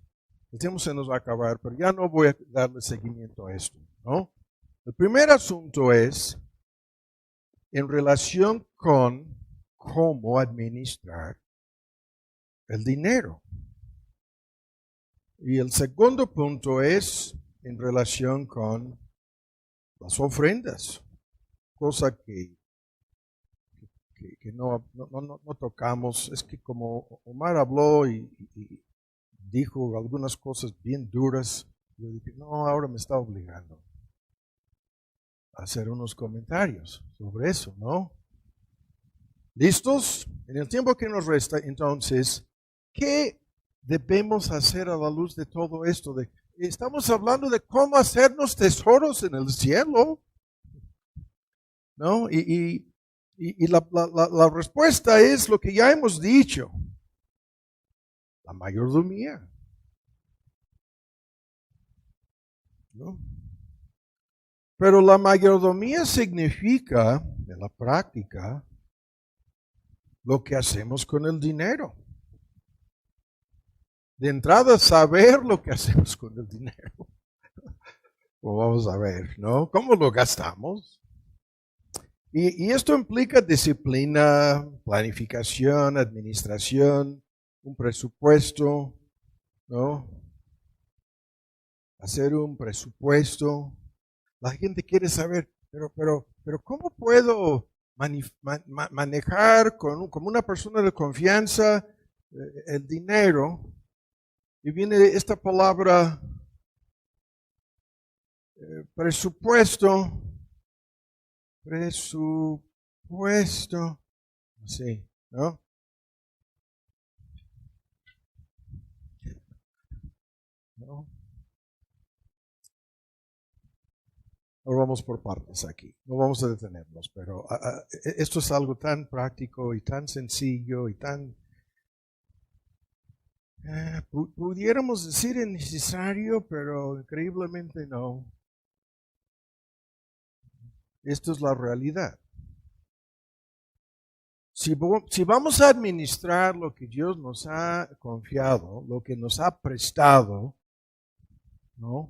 El tiempo se nos va a acabar, pero ya no voy a darle seguimiento a esto, ¿no? El primer asunto es en relación con cómo administrar el dinero. Y el segundo punto es en relación con las ofrendas, cosa que no tocamos. Es que como Omar habló y dijo algunas cosas bien duras, yo dije, no, ahora me está obligando a hacer unos comentarios sobre eso, ¿no? ¿Listos? En el tiempo que nos resta, entonces, ¿qué debemos hacer a la luz de todo esto? Estamos hablando de cómo hacernos tesoros en el cielo, ¿no? Y la respuesta es lo que ya hemos dicho, la mayordomía, ¿no? Pero la mayordomía significa, en la práctica, lo que hacemos con el dinero. De entrada, saber lo que hacemos con el dinero. Pues vamos a ver, ¿no? ¿Cómo lo gastamos? Y esto implica disciplina, planificación, administración, un presupuesto, ¿no? Hacer un presupuesto. La gente quiere saber, pero ¿cómo puedo manejar como una persona de confianza el dinero? Y viene esta palabra presupuesto, sí, ¿no? ¿No? Ahora vamos por partes aquí, no vamos a detenernos, pero esto es algo tan práctico y tan sencillo y tan, pudiéramos decir innecesario, pero increíblemente no. Esto es la realidad. Si vamos a administrar lo que Dios nos ha confiado, lo que nos ha prestado, ¿no?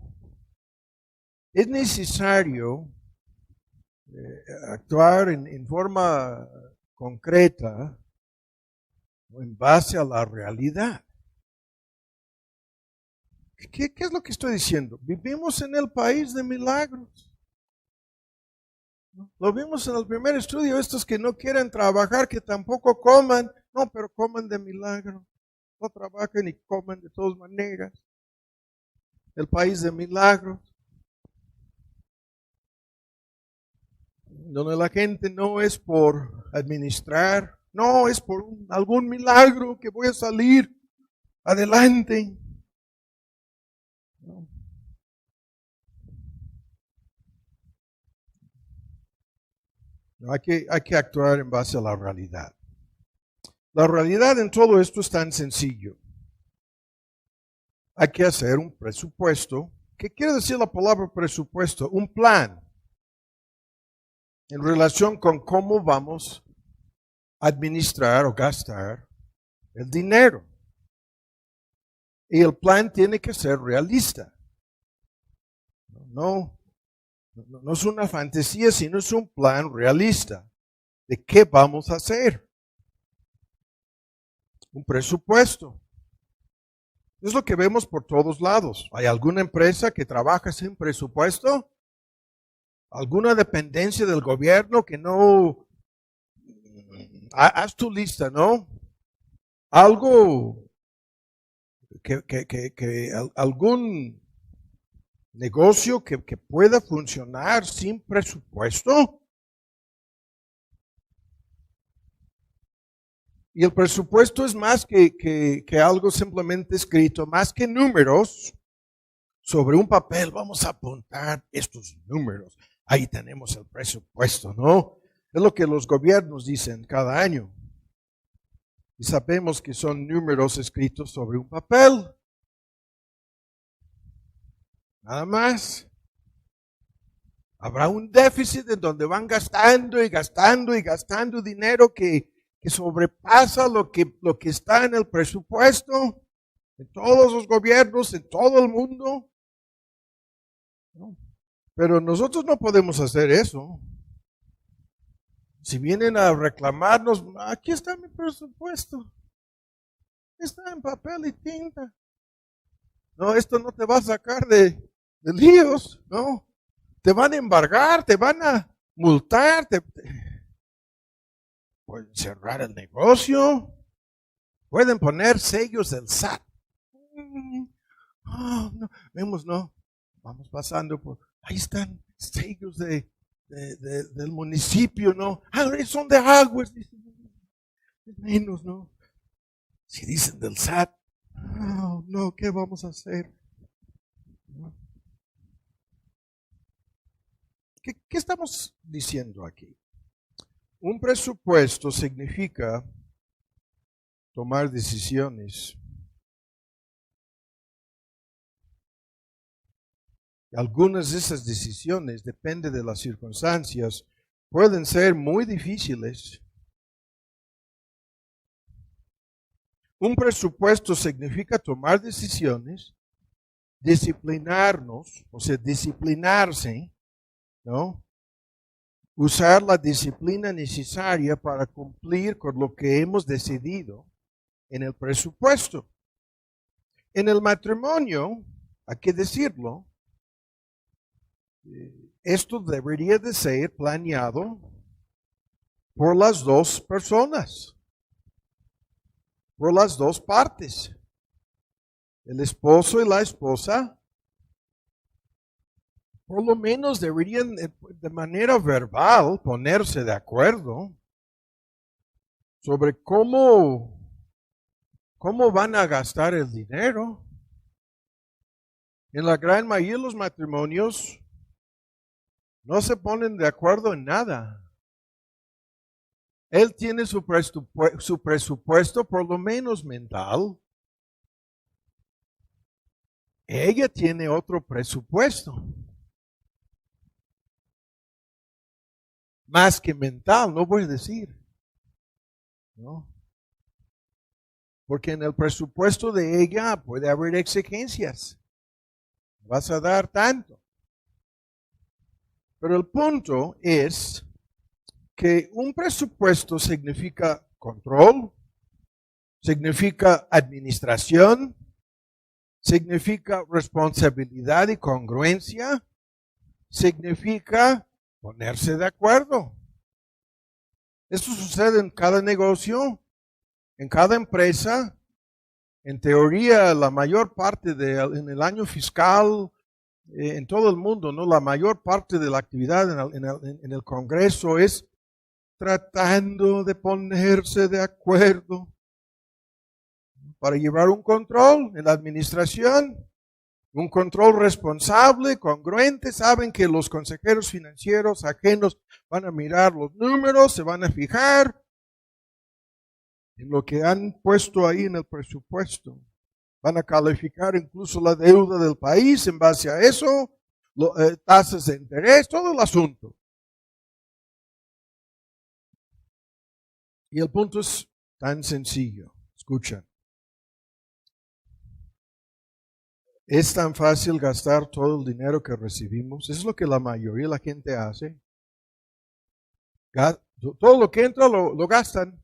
Es necesario actuar en forma concreta, ¿no?, en base a la realidad. ¿Qué es lo que estoy diciendo? Vivimos en el país de milagros. Lo vimos en el primer estudio, estos que no quieren trabajar, que tampoco coman, no, pero coman de milagro. No trabajan y coman de todas maneras. El país de milagros. Donde la gente no es por administrar, no, es por algún milagro que voy a salir adelante. No, hay que actuar en base a la realidad. La realidad en todo esto es tan sencillo. Hay que hacer un presupuesto. ¿Qué quiere decir la palabra presupuesto? Un plan en relación con cómo vamos a administrar o gastar el dinero. Y el plan tiene que ser realista. No es una fantasía, sino es un plan realista de qué vamos a hacer. Un presupuesto. Es lo que vemos por todos lados. ¿Hay alguna empresa que trabaja sin presupuesto? ¿Alguna dependencia del gobierno que no... Haz tu lista, ¿no? Algo algún negocio que pueda funcionar sin presupuesto. Y el presupuesto es más que algo simplemente escrito, más que números sobre un papel. Vamos a apuntar estos números. Ahí tenemos el presupuesto, ¿no? Es lo que los gobiernos dicen cada año. Y sabemos que son números escritos sobre un papel. Nada más. Habrá un déficit en donde van gastando y gastando y gastando dinero que sobrepasa lo que está en el presupuesto, en todos los gobiernos, en todo el mundo. ¿No? Pero nosotros no podemos hacer eso. Si vienen a reclamarnos, aquí está mi presupuesto. Está en papel y tinta. No, esto no te va a sacar de líos, ¿no? Te van a embargar, te van a multar, pueden cerrar el negocio, pueden poner sellos del SAT. Oh, no, vemos, no, vamos pasando por, ahí están sellos del municipio, ¿no? Son de aguas, menos, ¿no? Si dicen del SAT, oh, no, ¿qué vamos a hacer? ¿Qué estamos diciendo aquí? Un presupuesto significa tomar decisiones. Algunas de esas decisiones, depende de las circunstancias, pueden ser muy difíciles. Un presupuesto significa tomar decisiones, disciplinarnos, o sea, disciplinarse, ¿no? Usar la disciplina necesaria para cumplir con lo que hemos decidido en el presupuesto. En el matrimonio, hay que decirlo, esto debería de ser planeado por las dos personas, por las dos partes, el esposo y la esposa. Por lo menos deberían de manera verbal ponerse de acuerdo sobre cómo van a gastar el dinero. En la gran mayoría de los matrimonios no se ponen de acuerdo en nada. Él tiene su presupuesto por lo menos mental. Ella tiene otro presupuesto. Más que mental, no voy a decir. ¿No? Porque en el presupuesto de ella puede haber exigencias. Vas a dar tanto. Pero el punto es que un presupuesto significa control, significa administración, significa responsabilidad y congruencia, significa ponerse de acuerdo. Esto sucede en cada negocio, en cada empresa. En teoría, la mayor parte en el año fiscal, en todo el mundo, ¿no? La mayor parte de la actividad en el Congreso es tratando de ponerse de acuerdo para llevar un control en la administración. Un control responsable, congruente, saben que los consejeros financieros ajenos van a mirar los números, se van a fijar en lo que han puesto ahí en el presupuesto. Van a calificar incluso la deuda del país en base a eso, tasas de interés, todo el asunto. Y el punto es tan sencillo. Escuchen. Es tan fácil gastar todo el dinero que recibimos. Eso es lo que la mayoría de la gente hace. Todo lo que entra lo gastan.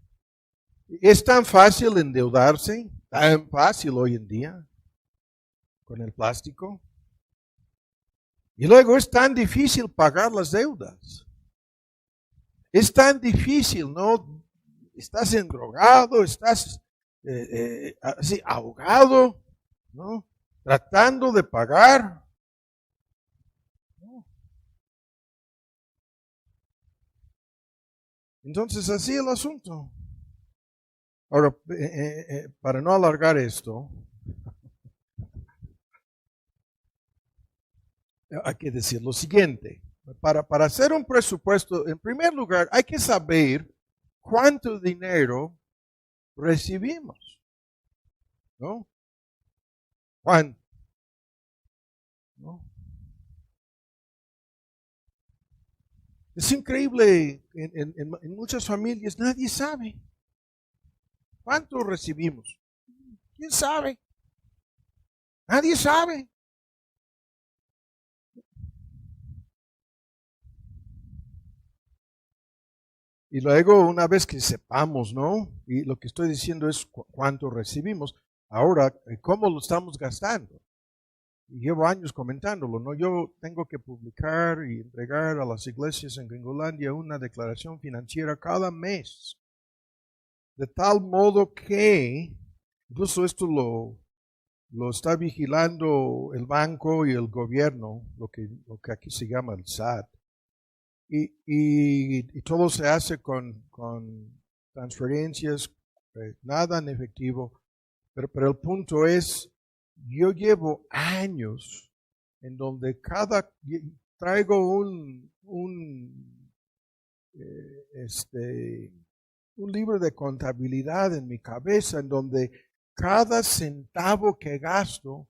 Es tan fácil endeudarse, tan fácil hoy en día con el plástico. Y luego es tan difícil pagar las deudas. Es tan difícil, ¿no? Estás endrogado, estás así ahogado, ¿no? Tratando de pagar. Entonces así el asunto. Ahora, para no alargar esto, hay que decir lo siguiente. Para hacer un presupuesto, en primer lugar, hay que saber cuánto dinero recibimos. ¿No? ¿Cuánto? ¿No? Es increíble, en muchas familias nadie sabe cuánto recibimos. ¿Quién sabe? Nadie sabe. Y luego, una vez que sepamos, ¿no? Y lo que estoy diciendo es cuánto recibimos. Ahora, ¿cómo lo estamos gastando? Y llevo años comentándolo, ¿no? Yo tengo que publicar y entregar a las iglesias en Gringolandia una declaración financiera cada mes. De tal modo que, incluso esto lo está vigilando el banco y el gobierno, lo que aquí se llama el SAT. Y todo se hace con transferencias, nada en efectivo. Pero el punto es, yo llevo años en donde traigo un libro de contabilidad en mi cabeza en donde cada centavo que gasto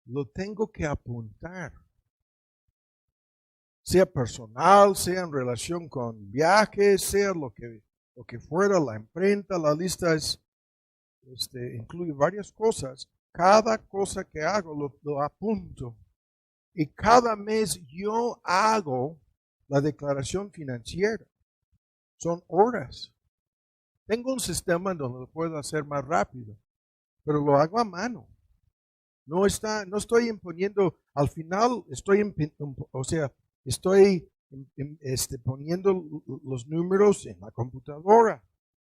lo tengo que apuntar. Sea personal, sea en relación con viajes, sea lo que fuera, la imprenta, la lista incluye varias cosas. Cada cosa que hago lo apunto. Y cada mes yo hago la declaración financiera. Son horas. Tengo un sistema en donde lo puedo hacer más rápido, pero lo hago a mano. No estoy imponiendo, al final estoy poniendo los números en la computadora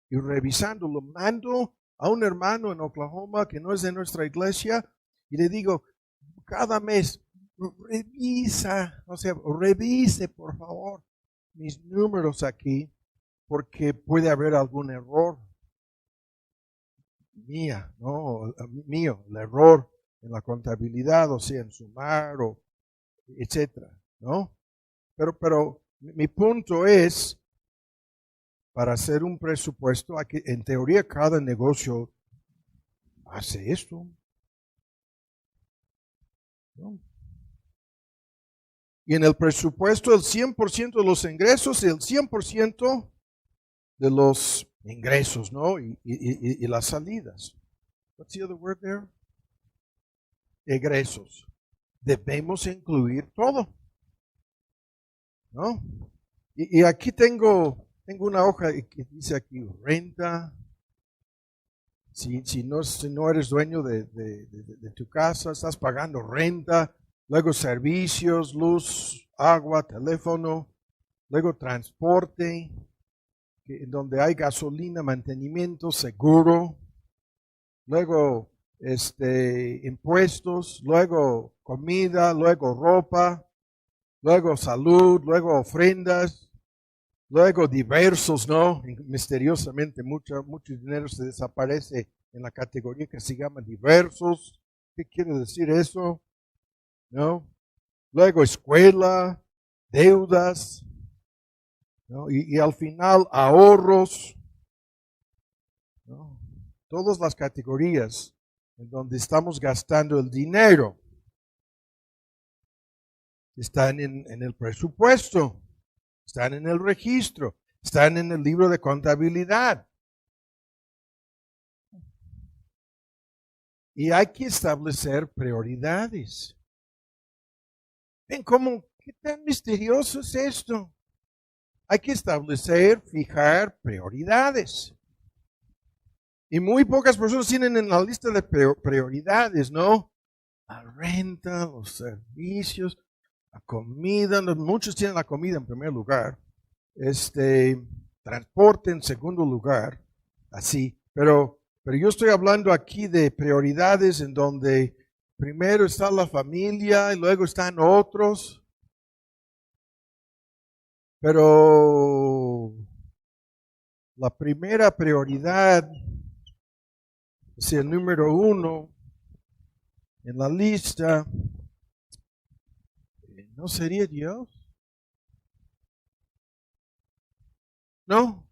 y revisando. Lo mando a un hermano en Oklahoma que no es de nuestra iglesia y le digo, cada mes, revise por favor mis números aquí porque puede haber algún error mío, el error en la contabilidad, o sea, en sumar o etcétera, ¿no? Pero mi punto es, para hacer un presupuesto, en teoría cada negocio hace esto, ¿no? Y en el presupuesto el 100% de los ingresos y el 100% de los ingresos, ¿no? Y las salidas. What's the other word there? Egresos. Debemos incluir todo, ¿no? Y aquí tengo una hoja que dice aquí renta. Si no eres dueño de tu casa, estás pagando renta, luego servicios, luz, agua, teléfono, luego transporte, donde hay gasolina, mantenimiento, seguro, luego impuestos, luego comida, luego ropa, luego salud, luego ofrendas, luego diversos, ¿no? Misteriosamente mucho dinero se desaparece en la categoría que se llama diversos. ¿Qué quiere decir eso? ¿no? Luego escuela, deudas, ¿no? Y al final ahorros, ¿no? Todas las categorías en donde estamos gastando el dinero están en el presupuesto, están en el registro, están en el libro de contabilidad. Y hay que establecer prioridades. ¿Ven cómo, qué tan misterioso es esto? Hay que establecer, fijar prioridades. Y muy pocas personas tienen en la lista de prioridades, ¿no? La renta, los servicios, la comida. Muchos tienen la comida en primer lugar. Transporte en segundo lugar. Así. Pero yo estoy hablando aquí de prioridades en donde primero está la familia y luego están otros. Pero la primera prioridad es el número 1 en la lista. ¿No sería Dios? No.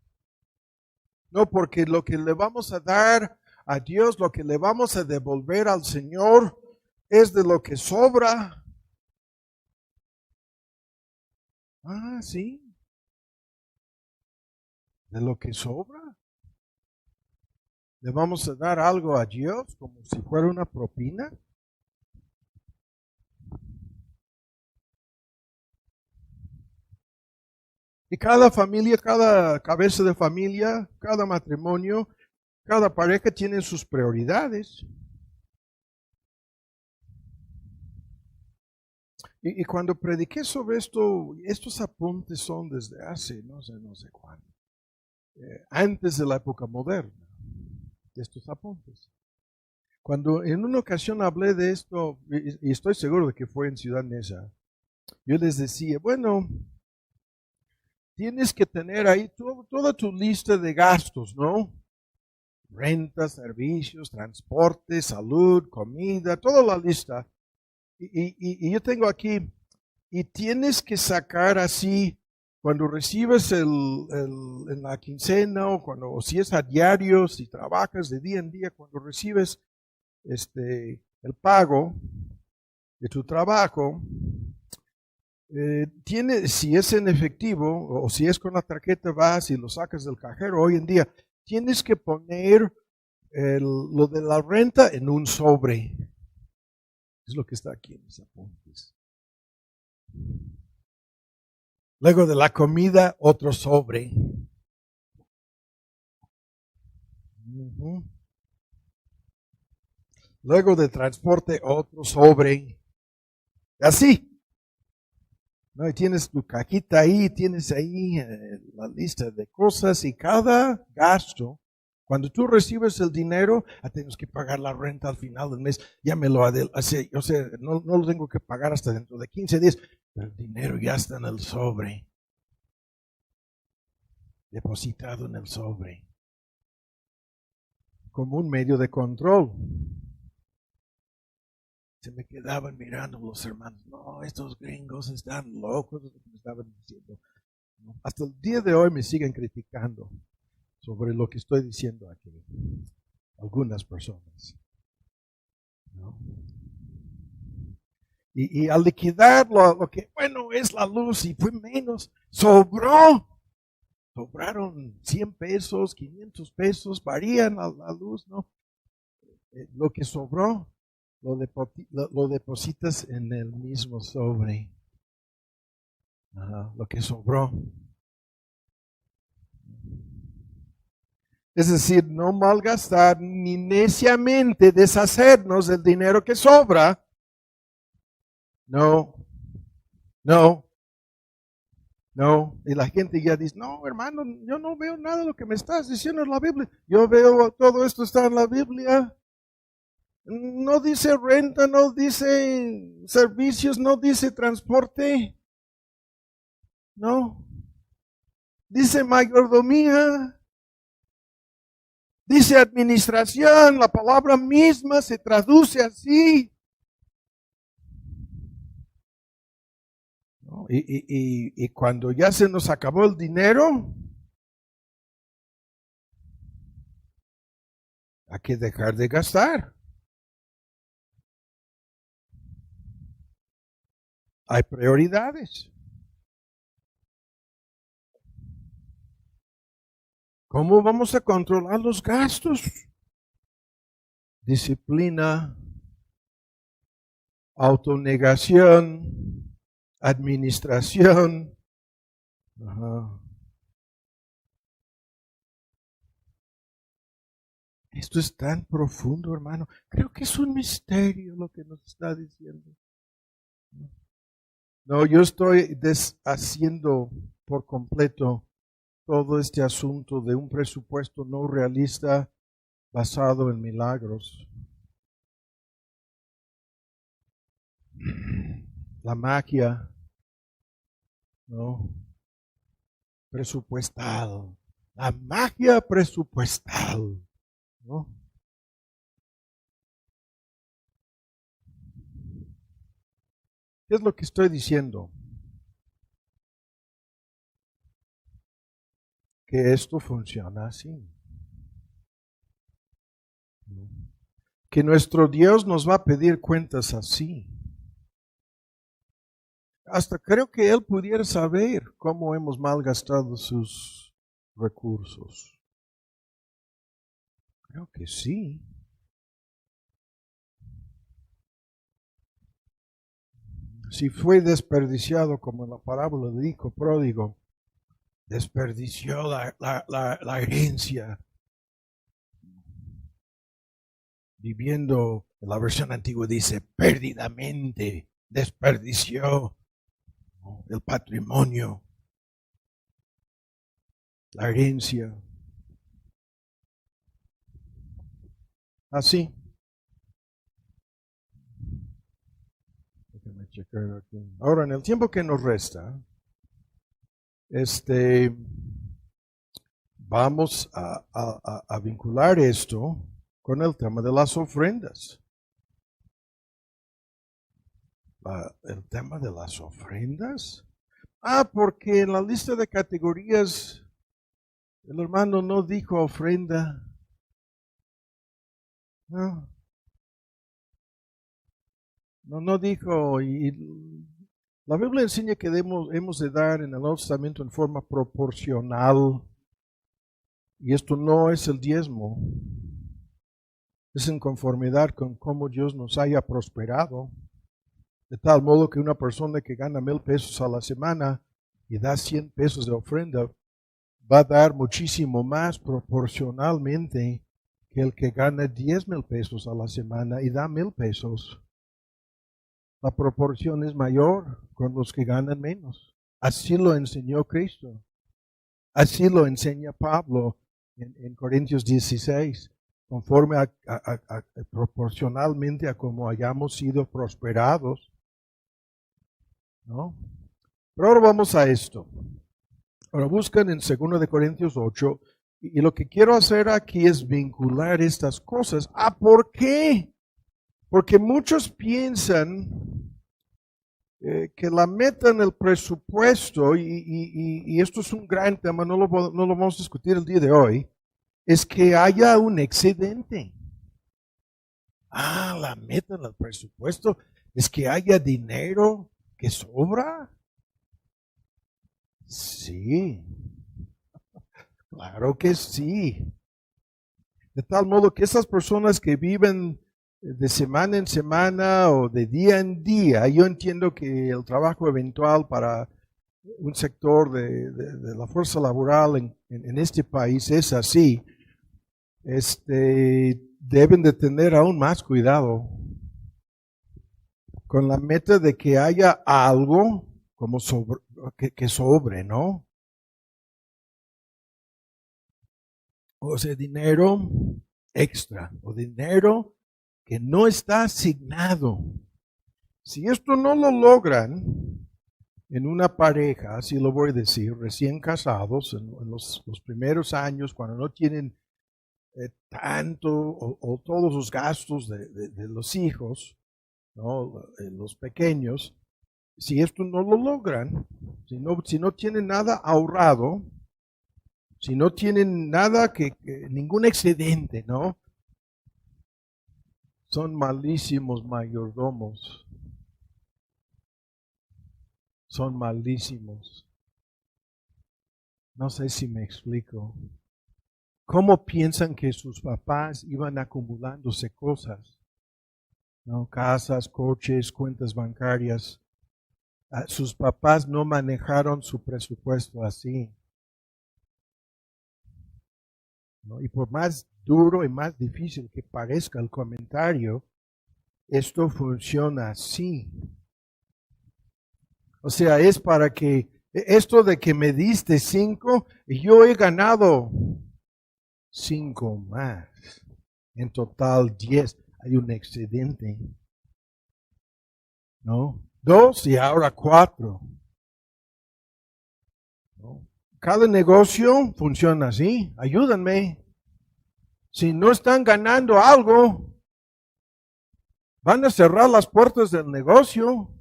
No, porque lo que le vamos a dar a Dios, lo que le vamos a devolver al Señor, es de lo que sobra. Ah, sí. De lo que sobra. ¿Le vamos a dar algo a Dios como si fuera una propina? Y cada familia, cada cabeza de familia, cada matrimonio, cada pareja tiene sus prioridades. Y cuando prediqué sobre esto, estos apuntes son desde hace no sé cuándo, antes de la época moderna, de estos apuntes. Cuando en una ocasión hablé de esto, y estoy seguro de que fue en Ciudad Neza, yo les decía, bueno, tienes que tener ahí toda tu lista de gastos, ¿no? Renta, servicios, transporte, salud, comida, toda la lista. Y yo tengo aquí, y tienes que sacar así, cuando recibes en la quincena o si es a diario, si trabajas de día en día, cuando recibes el pago de tu trabajo, si es en efectivo o si es con la tarjeta vas y lo sacas del cajero hoy en día, tienes que poner lo de la renta en un sobre. Es lo que está aquí en mis apuntes. Luego de la comida, otro sobre. Luego de transporte, otro sobre. Así. ¿No? Y tienes tu cajita ahí, tienes ahí la lista de cosas y cada gasto, cuando tú recibes el dinero, tienes que pagar la renta al final del mes, ya me lo adelante, o sea, no lo tengo que pagar hasta dentro de 15 días, pero el dinero ya está en el sobre, depositado en el sobre, como un medio de control. Se me quedaban mirando los hermanos, no, estos gringos están locos, me estaban diciendo. Hasta el día de hoy me siguen criticando sobre lo que estoy diciendo aquí. Algunas personas. ¿No? Y al liquidar lo que, bueno, es la luz y fue menos, sobraron 100 pesos, 500 pesos, varían la luz, ¿no? Lo que sobró lo depositas en el mismo sobre. Lo que sobró. Es decir, no malgastar ni neciamente deshacernos del dinero que sobra. No. Y la gente ya dice, no, hermano, yo no veo nada de lo que me estás diciendo en la Biblia. Yo veo todo esto está en la Biblia. No dice renta, no dice servicios, no dice transporte. No. Dice mayordomía. Dice administración. La palabra misma se traduce así. ¿no? Y cuando ya se nos acabó el dinero, hay que dejar de gastar. Hay prioridades. ¿Cómo vamos a controlar los gastos? Disciplina, autonegación, administración. Ajá. Esto es tan profundo, hermano. Creo que es un misterio lo que nos está diciendo. No, yo estoy deshaciendo por completo todo este asunto de un presupuesto no realista basado en milagros. La magia, ¿no? Presupuestal. La magia presupuestal, ¿no? ¿Qué es lo que estoy diciendo? Que esto funciona así. Que nuestro Dios nos va a pedir cuentas así. Hasta creo que Él pudiera saber cómo hemos malgastado sus recursos. Creo que sí. Si fue desperdiciado como en la parábola del hijo pródigo, desperdició la herencia, viviendo, en la versión antigua dice, perdidamente desperdició el patrimonio, la herencia. Así. Déjame checar aquí. Ahora, en el tiempo que nos resta, vamos a vincular esto con el tema de las ofrendas. El tema de las ofrendas. Porque en la lista de categorías el hermano no dijo ofrenda. No dijo. Y la Biblia enseña que hemos de dar en el Nuevo Testamento en forma proporcional. Y esto no es el diezmo. Es en conformidad con cómo Dios nos haya prosperado. De tal modo que una persona que gana 1,000 pesos a la semana y da 100 pesos de ofrenda va a dar muchísimo más proporcionalmente que el que gana 10,000 pesos a la semana y da 1,000 pesos. La proporción es mayor con los que ganan menos. Así lo enseñó Cristo. Así lo enseña Pablo en Corintios 16, conforme proporcionalmente a como hayamos sido prosperados. ¿No? Pero ahora vamos a esto. Ahora buscan en 2 de Corintios 8 y lo que quiero hacer aquí es vincular estas cosas. ¿Por qué? Porque muchos piensan que la meta en el presupuesto, y esto es un gran tema, no lo vamos a discutir el día de hoy, es que haya un excedente. La meta en el presupuesto es que haya dinero que sobra. Sí, claro que sí. De tal modo que esas personas que viven de semana en semana o de día en día, yo entiendo que el trabajo eventual para un sector de la fuerza laboral en este país es así, deben de tener aún más cuidado con la meta de que haya algo como que sobre, ¿no? O sea, dinero extra o dinero que no está asignado. Si esto no lo logran en una pareja, así lo voy a decir, recién casados, en los primeros años, cuando no tienen tanto o todos los gastos de los hijos, ¿no? Los pequeños, si esto no lo logran, si no tienen nada ahorrado, si no tienen nada ningún excedente, ¿no? Son malísimos mayordomos. Son malísimos. No sé si me explico. ¿Cómo piensan que sus papás iban acumulándose cosas? ¿No? Casas, coches, cuentas bancarias. Sus papás no manejaron su presupuesto así. ¿No? Y por más duro y más difícil que parezca el comentario, esto funciona así. O sea, es para que esto de que me diste 5, yo he ganado 5 más. En total 10. Hay un excedente. ¿No? 2 y ahora 4. ¿No? Cada negocio funciona así. Ayúdenme. Si no están ganando algo, van a cerrar las puertas del negocio.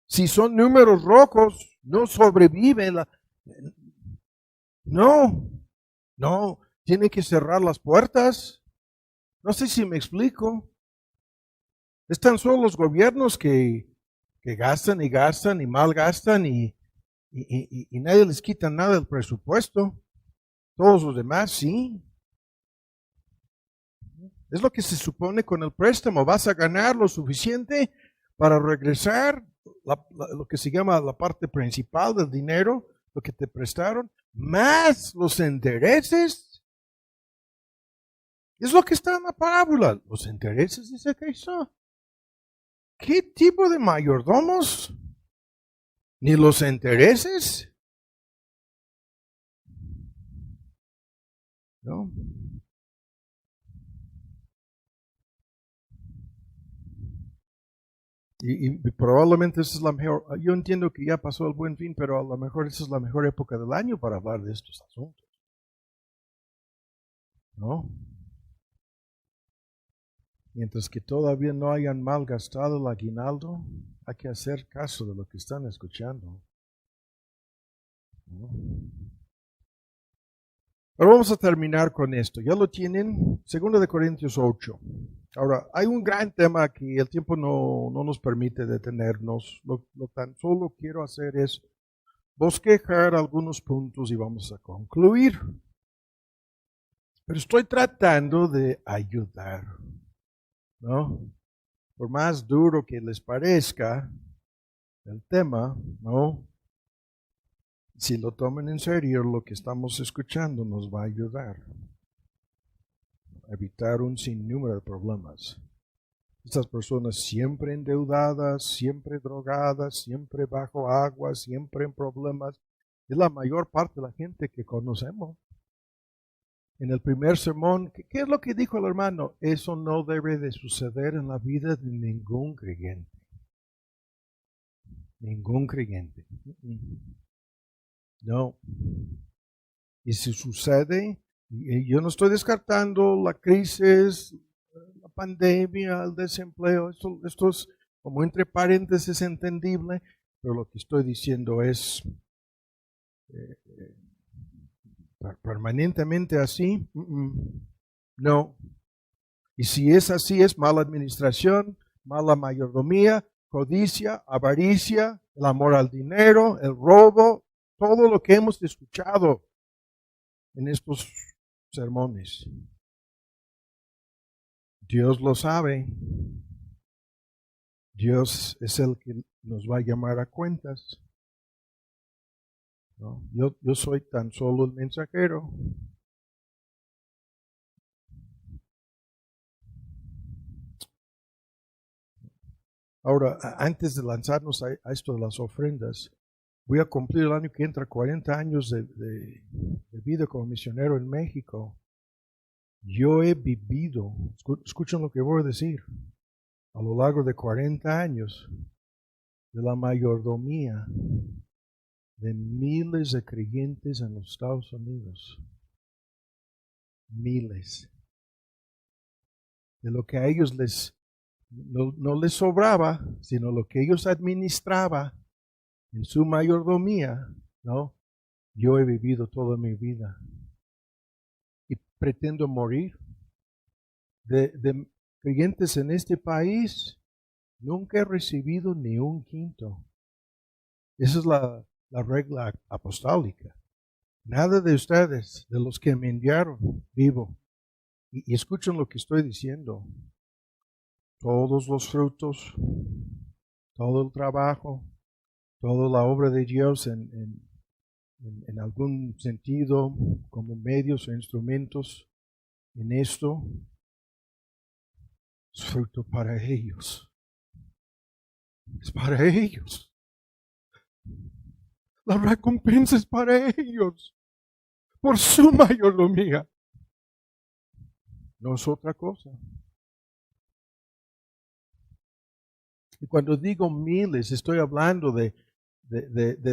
Si son números rojos, no sobrevive. No, tienen que cerrar las puertas. No sé si me explico. Están solo los gobiernos que gastan y gastan y malgastan y nadie les quita nada del presupuesto. Todos los demás sí. Es lo que se supone con el préstamo. Vas a ganar lo suficiente para regresar lo que se llama la parte principal del dinero, lo que te prestaron, más los intereses. Es lo que está en la parábola. Los intereses, dice Cristo. ¿Qué tipo de mayordomos? ¿Ni los intereses? ¿No? Y probablemente esa es la mejor, yo entiendo que ya pasó el Buen Fin, pero a lo mejor esa es la mejor época del año para hablar de estos asuntos. ¿No? Mientras que todavía no hayan malgastado el aguinaldo, hay que hacer caso de lo que están escuchando. ¿No? Pero vamos a terminar con esto. ¿Ya lo tienen? 2 Corintios 8. Ahora, hay un gran tema que el tiempo no nos permite detenernos. Lo tan solo quiero hacer es bosquejar algunos puntos y vamos a concluir. Pero estoy tratando de ayudar, ¿no? Por más duro que les parezca el tema, ¿no? Si lo toman en serio, lo que estamos escuchando nos va a ayudar a evitar un sinnúmero de problemas. Estas personas siempre endeudadas, siempre drogadas, siempre bajo agua, siempre en problemas. Es la mayor parte de la gente que conocemos. En el primer sermón, ¿qué es lo que dijo el hermano? Eso no debe de suceder en la vida de ningún creyente. Ningún creyente. No. Y si sucede, yo no estoy descartando la crisis, la pandemia, el desempleo, esto es como entre paréntesis entendible, pero lo que estoy diciendo es permanentemente así, no. Y si es así, es mala administración, mala mayordomía, codicia, avaricia, el amor al dinero, el robo, todo lo que hemos escuchado en estos sermones. Dios lo sabe. Dios es el que nos va a llamar a cuentas. ¿No? Yo soy tan solo el mensajero. Ahora, antes de lanzarnos a esto de las ofrendas, voy a cumplir el año que entra 40 años de vida como misionero en México. Yo he vivido, escuchen lo que voy a decir, a lo largo de 40 años de la mayordomía de miles de creyentes en los Estados Unidos. Miles. De lo que a ellos no les sobraba, sino lo que ellos administraban, en su mayordomía, ¿no? Yo he vivido toda mi vida y pretendo morir. De creyentes en este país, nunca he recibido ni un quinto. Esa es la regla apostólica. Nada de ustedes, de los que me enviaron, vivo. Y escuchen lo que estoy diciendo. Todos los frutos, todo el trabajo, toda la obra de Dios en algún sentido, como medios o instrumentos en esto, es fruto para ellos. Es para ellos. La recompensa es para ellos, por su mayordomía. No es otra cosa. Y cuando digo miles, estoy hablando de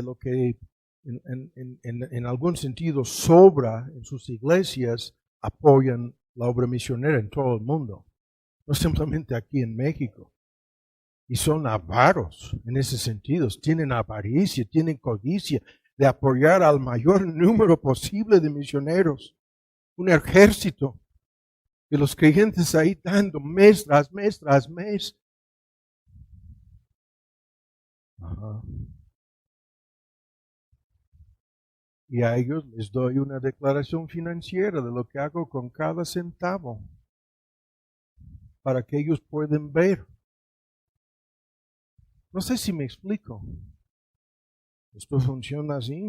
lo que en algún sentido sobra en sus iglesias, apoyan la obra misionera en todo el mundo, no simplemente aquí en México. Y son avaros en ese sentido, tienen avaricia, tienen codicia de apoyar al mayor número posible de misioneros, un ejército, y los creyentes ahí dando mes tras mes tras mes. Ajá. Y a ellos les doy una declaración financiera de lo que hago con cada centavo, para que ellos puedan ver. No sé si me explico. Esto funciona así.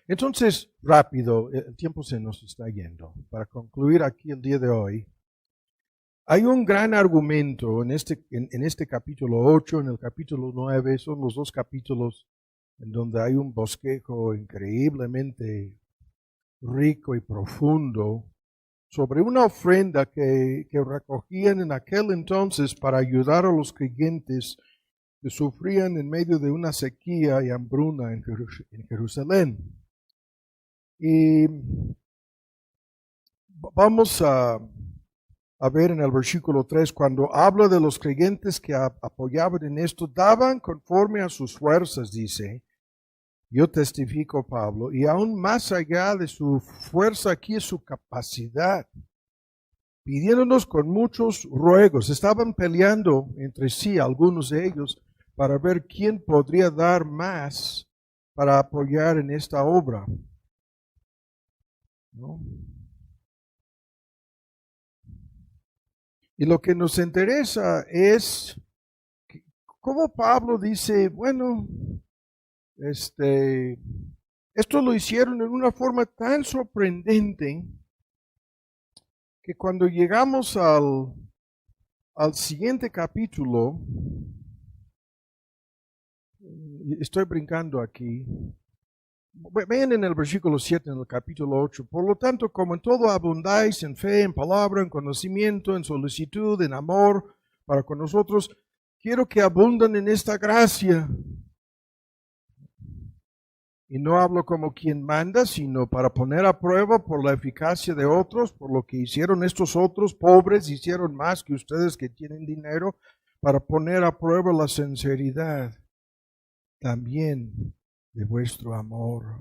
Entonces, rápido, el tiempo se nos está yendo. Para concluir aquí el día de hoy, hay un gran argumento en este capítulo 8, en el capítulo 9, son los dos capítulos en donde hay un bosquejo increíblemente rico y profundo sobre una ofrenda que recogían en aquel entonces para ayudar a los creyentes que sufrían en medio de una sequía y hambruna en Jerusalén. Y vamos a ver en el versículo 3, cuando habla de los creyentes que apoyaban en esto, daban conforme a sus fuerzas, dice. Yo testifico, Pablo, y aún más allá de su fuerza, aquí es su capacidad, pidiéndonos con muchos ruegos. Estaban peleando entre sí, algunos de ellos, para ver quién podría dar más para apoyar en esta obra, ¿no? Y lo que nos interesa es cómo Pablo dice, bueno, esto lo hicieron en una forma tan sorprendente que cuando llegamos al siguiente capítulo, estoy brincando aquí, vean en el versículo 7 en el capítulo 8, por lo tanto, como en todo abundáis en fe, en palabra, en conocimiento, en solicitud, en amor para con nosotros, quiero que abundan en esta gracia. Y no hablo como quien manda, sino para poner a prueba por la eficacia de otros, por lo que hicieron estos otros pobres, hicieron más que ustedes que tienen dinero, para poner a prueba la sinceridad también de vuestro amor.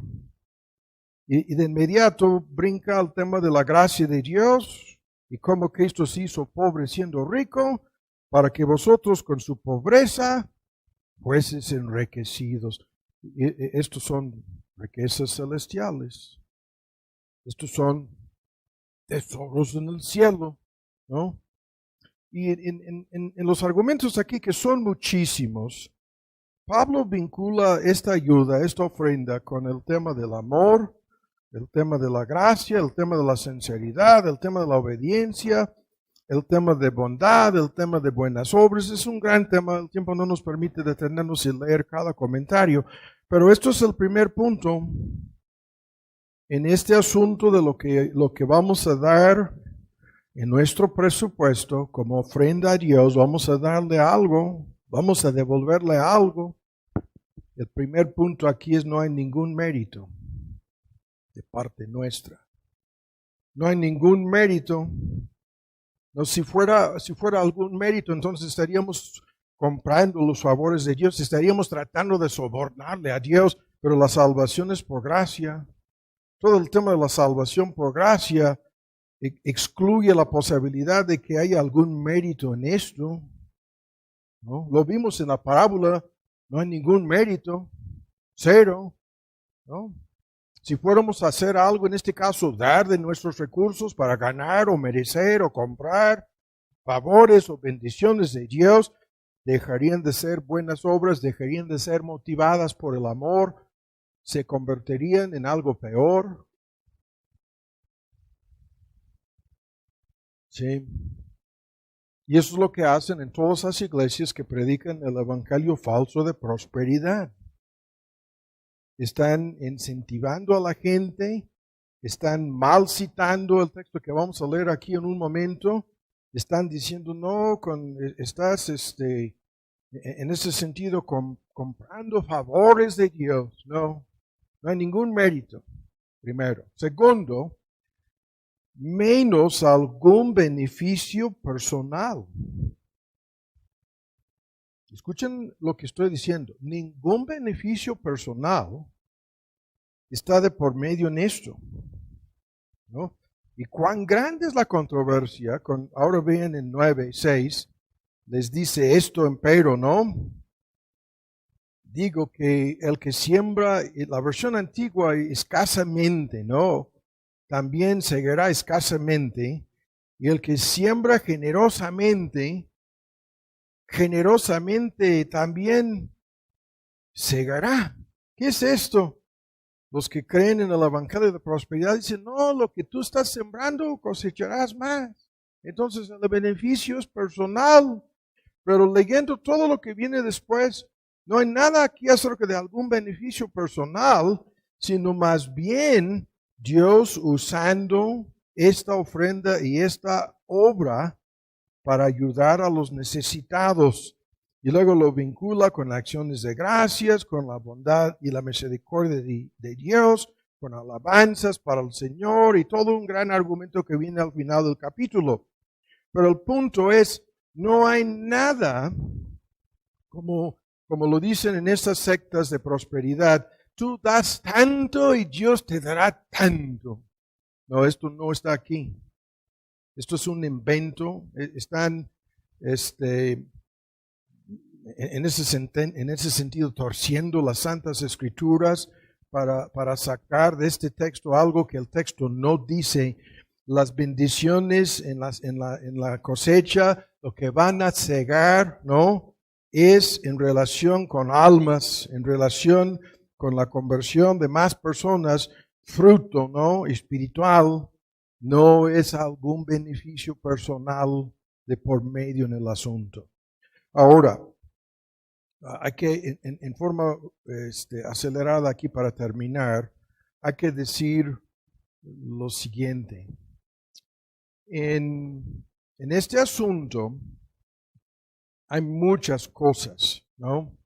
Y de inmediato brinca al tema de la gracia de Dios y cómo Cristo se hizo pobre siendo rico, para que vosotros con su pobreza fueseis enriquecidos. Estos son riquezas celestiales. Estos son tesoros en el cielo, ¿no? Y en los argumentos aquí, que son muchísimos, Pablo vincula esta ayuda, esta ofrenda, con el tema del amor, el tema de la gracia, el tema de la sinceridad, el tema de la obediencia, el tema de bondad, el tema de buenas obras. Es un gran tema, el tiempo no nos permite detenernos y leer cada comentario, pero esto es el primer punto en este asunto de lo que vamos a dar en nuestro presupuesto como ofrenda a Dios. Vamos a darle algo, vamos a devolverle algo. El primer punto aquí es: no hay ningún mérito de parte nuestra. No hay ningún mérito. No, si fuera algún mérito, entonces estaríamos comprando los favores de Dios, estaríamos tratando de sobornarle a Dios, pero la salvación es por gracia. Todo el tema de la salvación por gracia excluye la posibilidad de que haya algún mérito en esto, ¿no? Lo vimos en la parábola, no hay ningún mérito, cero, ¿no? Si fuéramos a hacer algo, en este caso, dar de nuestros recursos para ganar o merecer o comprar favores o bendiciones de Dios, dejarían de ser buenas obras, dejarían de ser motivadas por el amor, se convertirían en algo peor. Sí. Y eso es lo que hacen en todas las iglesias que predican el evangelio falso de prosperidad. Están incentivando a la gente, están mal citando el texto que vamos a leer aquí en un momento, están diciendo, no, estás en ese sentido comprando favores de Dios. No hay ningún mérito, primero. Segundo, menos algún beneficio personal. Escuchen lo que estoy diciendo. Ningún beneficio personal está de por medio en esto, ¿no? Y cuán grande es la controversia, ahora vean en 9:6, les dice esto empero, ¿no? Digo que el que siembra, la versión antigua escasamente, ¿no? También segará escasamente, y el que siembra generosamente también segará. ¿Qué es esto? Los que creen en el evangelio de prosperidad dicen, no, lo que tú estás sembrando cosecharás más. Entonces el beneficio es personal, pero leyendo todo lo que viene después, no hay nada aquí acerca de algún beneficio personal, sino más bien Dios usando esta ofrenda y esta obra para ayudar a los necesitados. Y luego lo vincula con acciones de gracias, con la bondad y la misericordia de Dios, con alabanzas para el Señor y todo un gran argumento que viene al final del capítulo. Pero el punto es, no hay nada, como lo dicen en estas sectas de prosperidad, tú das tanto y Dios te dará tanto. No, esto no está aquí. Esto es un invento. Están en ese sentido torciendo las Santas Escrituras para sacar de este texto algo que el texto no dice. Las bendiciones en la cosecha, lo que van a cegar, ¿no? Es en relación con almas, en relación con la conversión de más personas, fruto, ¿no? Espiritual, no es algún beneficio personal de por medio en el asunto. Ahora, hay que, en forma acelerada aquí para terminar, hay que decir lo siguiente. En este asunto hay muchas cosas, ¿no?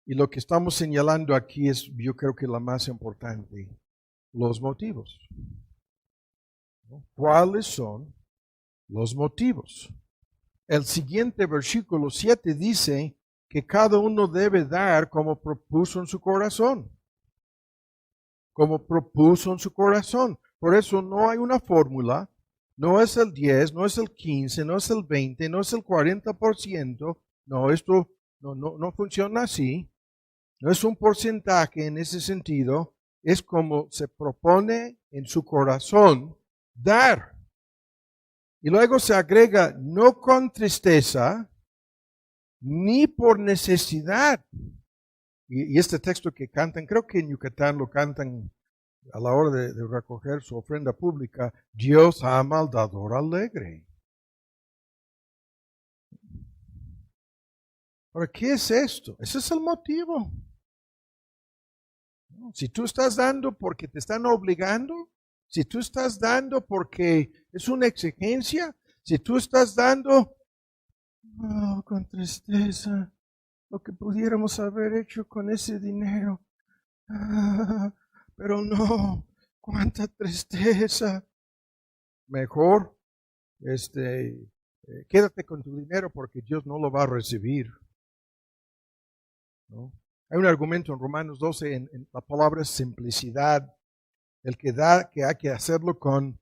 Y lo que estamos señalando aquí es, yo creo que la más importante, los motivos, ¿no? ¿Cuáles son los motivos? El siguiente versículo 7 dice que cada uno debe dar como propuso en su corazón. Como propuso en su corazón. Por eso no hay una fórmula. No es el 10, no es el 15, no es el 20, no es el 40%. No, esto no funciona así. No es un porcentaje en ese sentido. Es como se propone en su corazón dar. Y luego se agrega, no con tristeza, ni por necesidad. Y este texto que cantan, creo que en Yucatán lo cantan a la hora de recoger su ofrenda pública, Dios ama al dador alegre. ¿Para qué es esto? Ese es el motivo. Si tú estás dando porque te están obligando, si tú estás dando porque es una exigencia, si tú estás dando con tristeza, lo que pudiéramos haber hecho con ese dinero, pero no, cuánta tristeza. Mejor, quédate con tu dinero porque Dios no lo va a recibir. ¿no? Hay un argumento en Romanos 12 en la palabra simplicidad. El que da que hay que hacerlo con,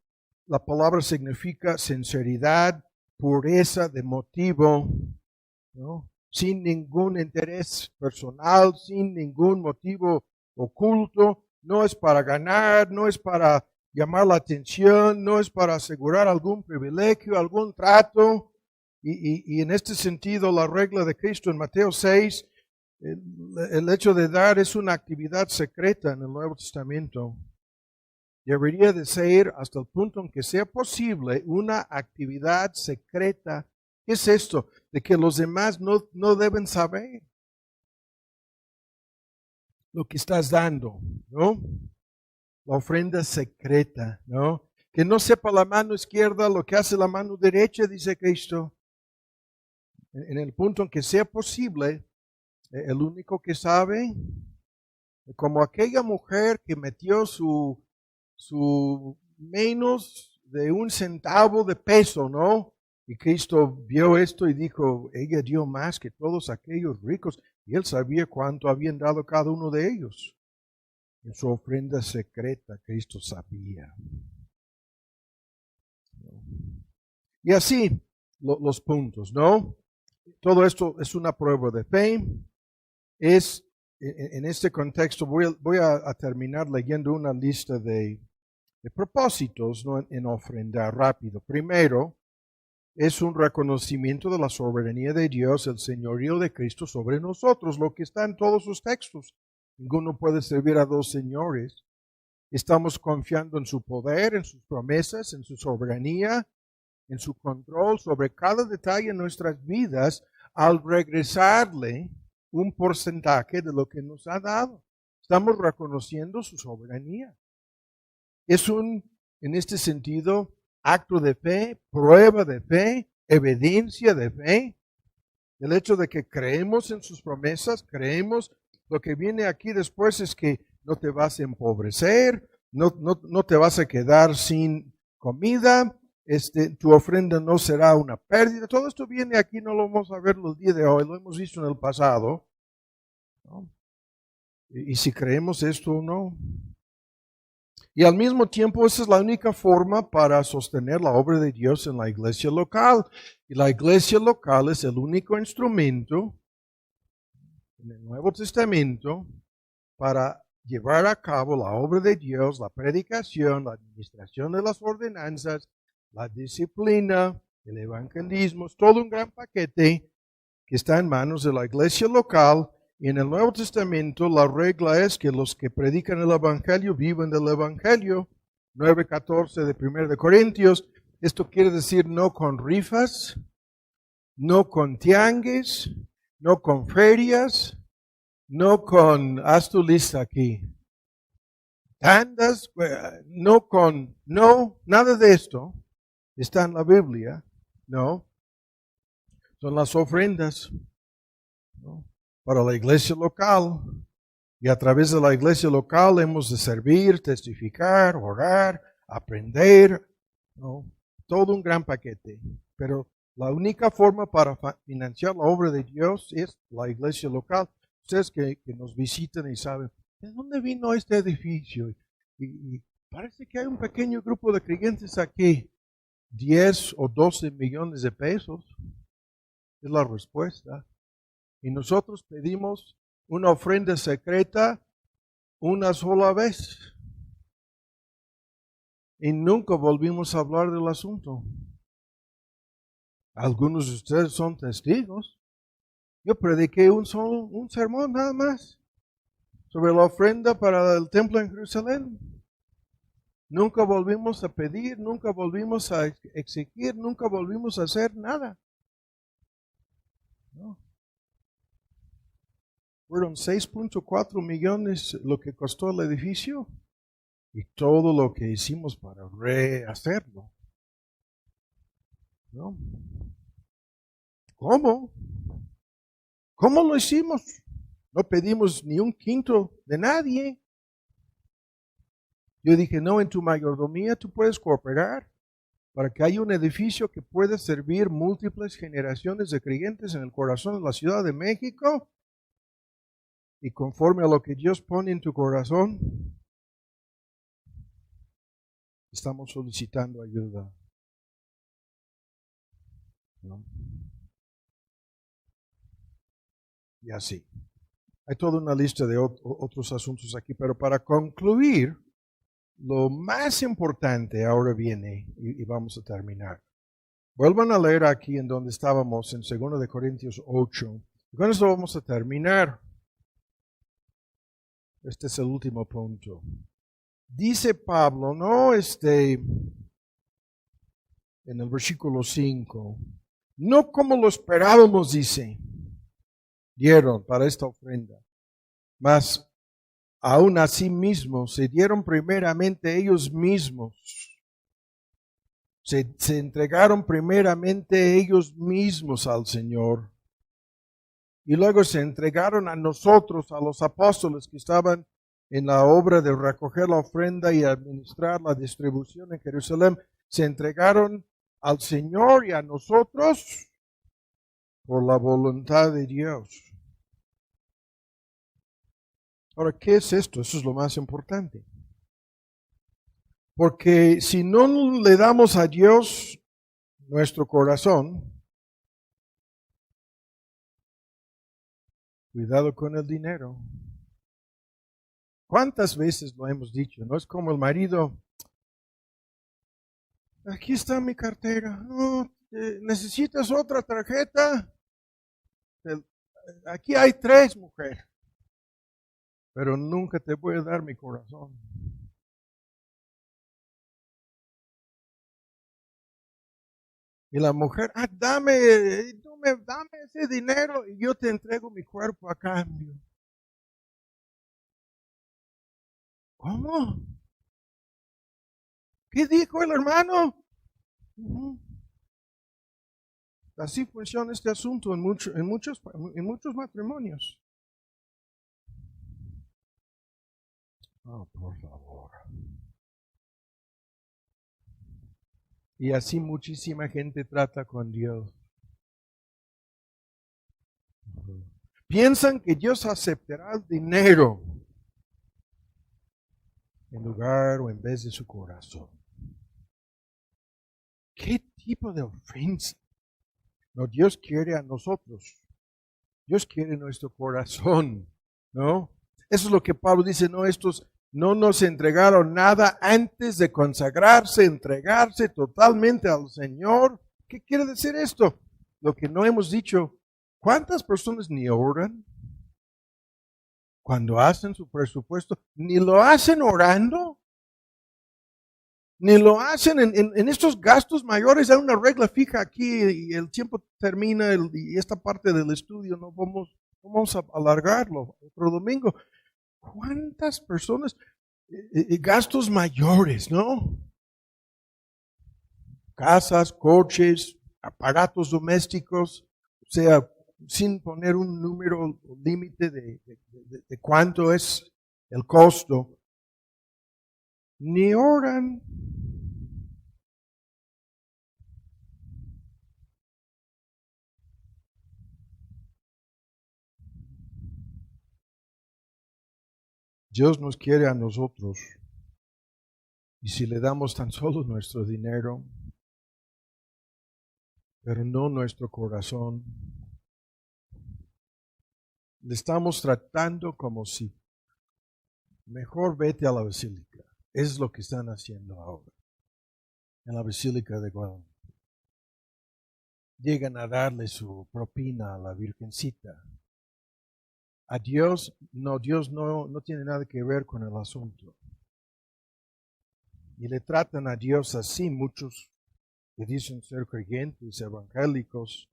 la palabra significa sinceridad, pureza de motivo, ¿no? Sin ningún interés personal, sin ningún motivo oculto. No es para ganar, no es para llamar la atención, no es para asegurar algún privilegio, algún trato. Y en este sentido, la regla de Cristo en Mateo 6, el hecho de dar es una actividad secreta en el Nuevo Testamento. Debería de ser hasta el punto en que sea posible una actividad secreta. ¿Qué es esto? De que los demás no deben saber lo que estás dando, ¿no? La ofrenda secreta, ¿no? Que no sepa la mano izquierda lo que hace la mano derecha, dice Cristo. En el punto en que sea posible, el único que sabe, como aquella mujer que metió su menos de un centavo de peso, ¿no? Y Cristo vio esto y dijo, ella dio más que todos aquellos ricos. Y él sabía cuánto habían dado cada uno de ellos. En su ofrenda secreta, Cristo sabía. Y así, los puntos, ¿no? Todo esto es una prueba de fe. En este contexto, voy a terminar leyendo una lista de propósitos, ¿no? En ofrendar rápido. Primero, es un reconocimiento de la soberanía de Dios, el señorío de Cristo sobre nosotros, lo que está en todos sus textos. Ninguno puede servir a dos señores. Estamos confiando en su poder, en sus promesas, en su soberanía, en su control sobre cada detalle en nuestras vidas, al regresarle un porcentaje de lo que nos ha dado. Estamos reconociendo su soberanía. Es en este sentido, acto de fe, prueba de fe, evidencia de fe. El hecho de que creemos en sus promesas, creemos, lo que viene aquí después es que no te vas a empobrecer, no te vas a quedar sin comida, tu ofrenda no será una pérdida. Todo esto viene aquí, no lo vamos a ver los días de hoy, lo hemos visto en el pasado, ¿no? Y si creemos esto o no. Y al mismo tiempo, esa es la única forma para sostener la obra de Dios en la iglesia local. Y la iglesia local es el único instrumento en el Nuevo Testamento para llevar a cabo la obra de Dios, la predicación, la administración de las ordenanzas, la disciplina, el evangelismo. Es todo un gran paquete que está en manos de la iglesia local. Y en el Nuevo Testamento la regla es que los que predican el Evangelio viven del Evangelio. 9:14 de 1 de Corintios. Esto quiere decir no con rifas, no con tianguis, no con ferias, no con, haz tu lista aquí, tandas, nada de esto está en la Biblia, no. Son las ofrendas, ¿no? Para la iglesia local. Y a través de la iglesia local hemos de servir, testificar, orar, aprender, ¿no? Todo un gran paquete. Pero la única forma para financiar la obra de Dios es la iglesia local. Ustedes que nos visitan y saben, ¿de dónde vino este edificio? Y parece que hay un pequeño grupo de creyentes aquí. 10 o 12 millones de pesos es la respuesta. Y nosotros pedimos una ofrenda secreta una sola vez. Y nunca volvimos a hablar del asunto. Algunos de ustedes son testigos. Yo prediqué un sermón nada más sobre la ofrenda para el templo en Jerusalén. Nunca volvimos a pedir, nunca volvimos a exigir, nunca volvimos a hacer nada. No. Fueron 6.4 millones lo que costó el edificio y todo lo que hicimos para rehacerlo. ¿No? ¿Cómo? ¿Cómo lo hicimos? No pedimos ni un quinto de nadie. Yo dije, no, en tu mayordomía tú puedes cooperar para que haya un edificio que pueda servir múltiples generaciones de creyentes en el corazón de la Ciudad de México. y conforme a lo que Dios pone en tu corazón, estamos solicitando ayuda, ¿no? Y así. Hay toda una lista de otros asuntos aquí, pero para concluir, lo más importante ahora viene y vamos a terminar. Vuelvan a leer aquí en donde estábamos, en 2 de Corintios 8. Y con eso vamos a terminar. Este es el último punto. Dice Pablo, en el versículo 5, no como lo esperábamos, dice, dieron para esta ofrenda, mas aún así mismos se dieron primeramente ellos mismos. Se entregaron primeramente ellos mismos al Señor. Y luego se entregaron a nosotros, a los apóstoles que estaban en la obra de recoger la ofrenda y administrar la distribución en Jerusalén. Se entregaron al Señor y a nosotros por la voluntad de Dios. Ahora, ¿qué es esto? Eso es lo más importante. Porque si no le damos a Dios nuestro corazón, cuidado con el dinero. ¿Cuántas veces lo hemos dicho? No es como el marido, aquí está mi cartera, no, ¿necesitas otra tarjeta? Aquí hay 3, mujer, pero nunca te voy a dar mi corazón. Y la mujer, dame ese dinero y yo te entrego mi cuerpo a cambio. ¿Cómo? ¿Qué dijo el hermano? Así funciona este asunto en muchos matrimonios. Oh, por favor. Y así muchísima gente trata con Dios. Piensan que Dios aceptará el dinero en lugar o en vez de su corazón. ¿Qué tipo de ofensa? No, Dios quiere a nosotros. Dios quiere nuestro corazón, ¿no? Eso es lo que Pablo dice, no, estos no nos entregaron nada antes de consagrarse, entregarse totalmente al Señor. ¿Qué quiere decir esto? Lo que no hemos dicho, ¿cuántas personas ni oran cuando hacen su presupuesto? Ni lo hacen orando, ni lo hacen en estos gastos mayores. Hay una regla fija aquí y el tiempo termina y esta parte del estudio no vamos a alargarlo otro domingo. ¿Cuántas personas? Gastos mayores, ¿no? Casas, coches, aparatos domésticos, o sea, sin poner un número límite de cuánto es el costo. Ni oran. Dios nos quiere a nosotros. Y si le damos tan solo nuestro dinero, pero no nuestro corazón, le estamos tratando como si mejor vete a la basílica. Es lo que están haciendo ahora en la Basílica de Guadalupe. Llegan a darle su propina a la Virgencita. A Dios no tiene nada que ver con el asunto. Y le tratan a Dios así muchos que dicen ser creyentes, evangélicos,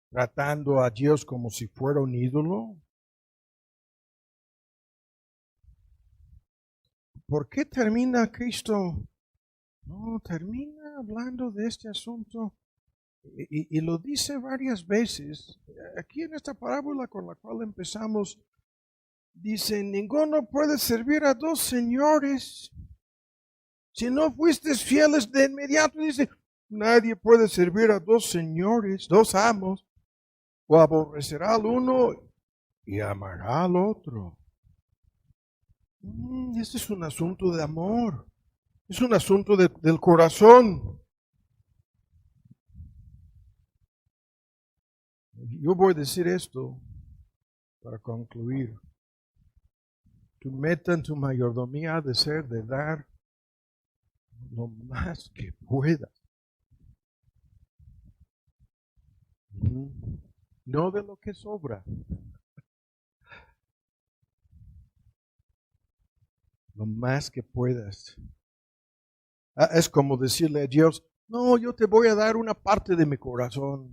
tratando a Dios como si fuera un ídolo. ¿Por qué termina Cristo? No, termina hablando de este asunto y lo dice varias veces. Aquí en esta parábola con la cual empezamos, dice, ninguno puede servir a 2 señores. Si no fuisteis fieles de inmediato, dice, nadie puede servir a 2 señores, 2 amos, o aborrecerá al uno y amará al otro. Este es un asunto de amor. Es un asunto del corazón. Yo voy a decir esto para concluir. Tu meta en tu mayordomía ha de ser de dar lo más que puedas. No de lo que sobra. Lo más que puedas. Es como decirle a Dios, no, yo te voy a dar una parte de mi corazón.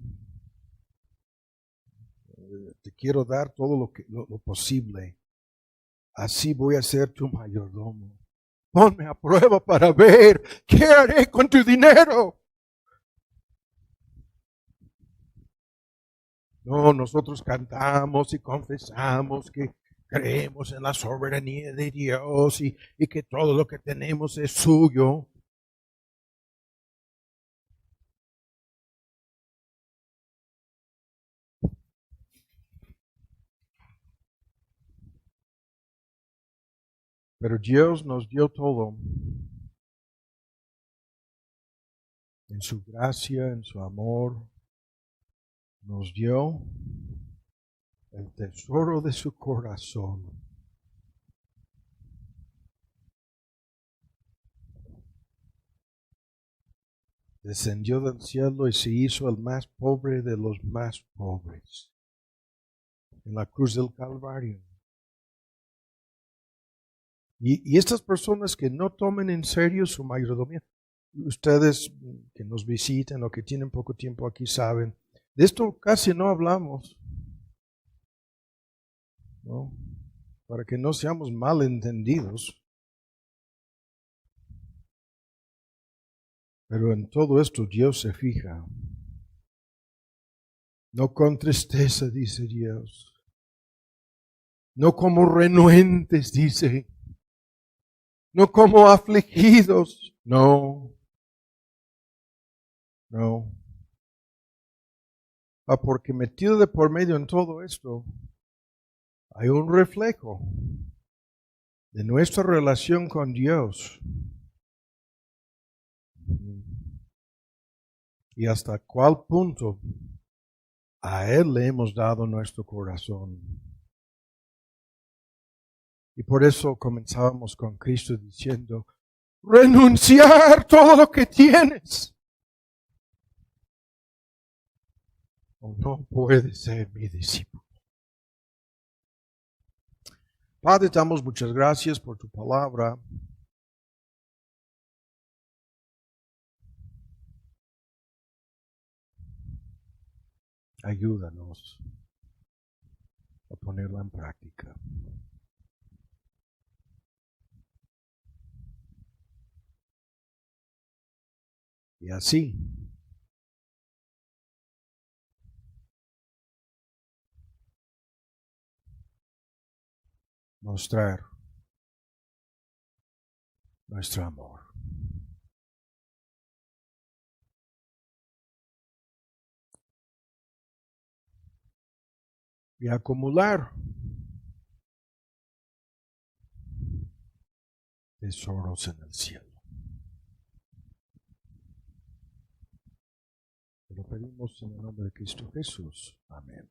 Te quiero dar todo lo posible. Así voy a ser tu mayordomo. Ponme a prueba para ver qué haré con tu dinero. No, nosotros cantamos y confesamos que creemos en la soberanía de Dios y que todo lo que tenemos es suyo. Pero Dios nos dio todo en su gracia, en su amor. Nos dio el tesoro de su corazón. Descendió del cielo y se hizo el más pobre de los más pobres en la cruz del Calvario. Y estas personas que no tomen en serio su mayordomía, ustedes que nos visitan o que tienen poco tiempo aquí saben, de esto casi no hablamos, ¿no? Para que no seamos malentendidos. Pero en todo esto Dios se fija. No con tristeza, dice Dios. No como renuentes, dice. No como afligidos. No. No. Porque metido de por medio en todo esto, hay un reflejo de nuestra relación con Dios. Y hasta cuál punto a Él le hemos dado nuestro corazón. Y por eso comenzábamos con Cristo diciendo, renunciar todo lo que tienes. O no puede ser mi discípulo. Padre, te damos muchas gracias por tu palabra. Ayúdanos a ponerla en práctica. Y así mostrar nuestro amor. Y acumular tesoros en el cielo. Te lo pedimos en el nombre de Cristo Jesús. Amén.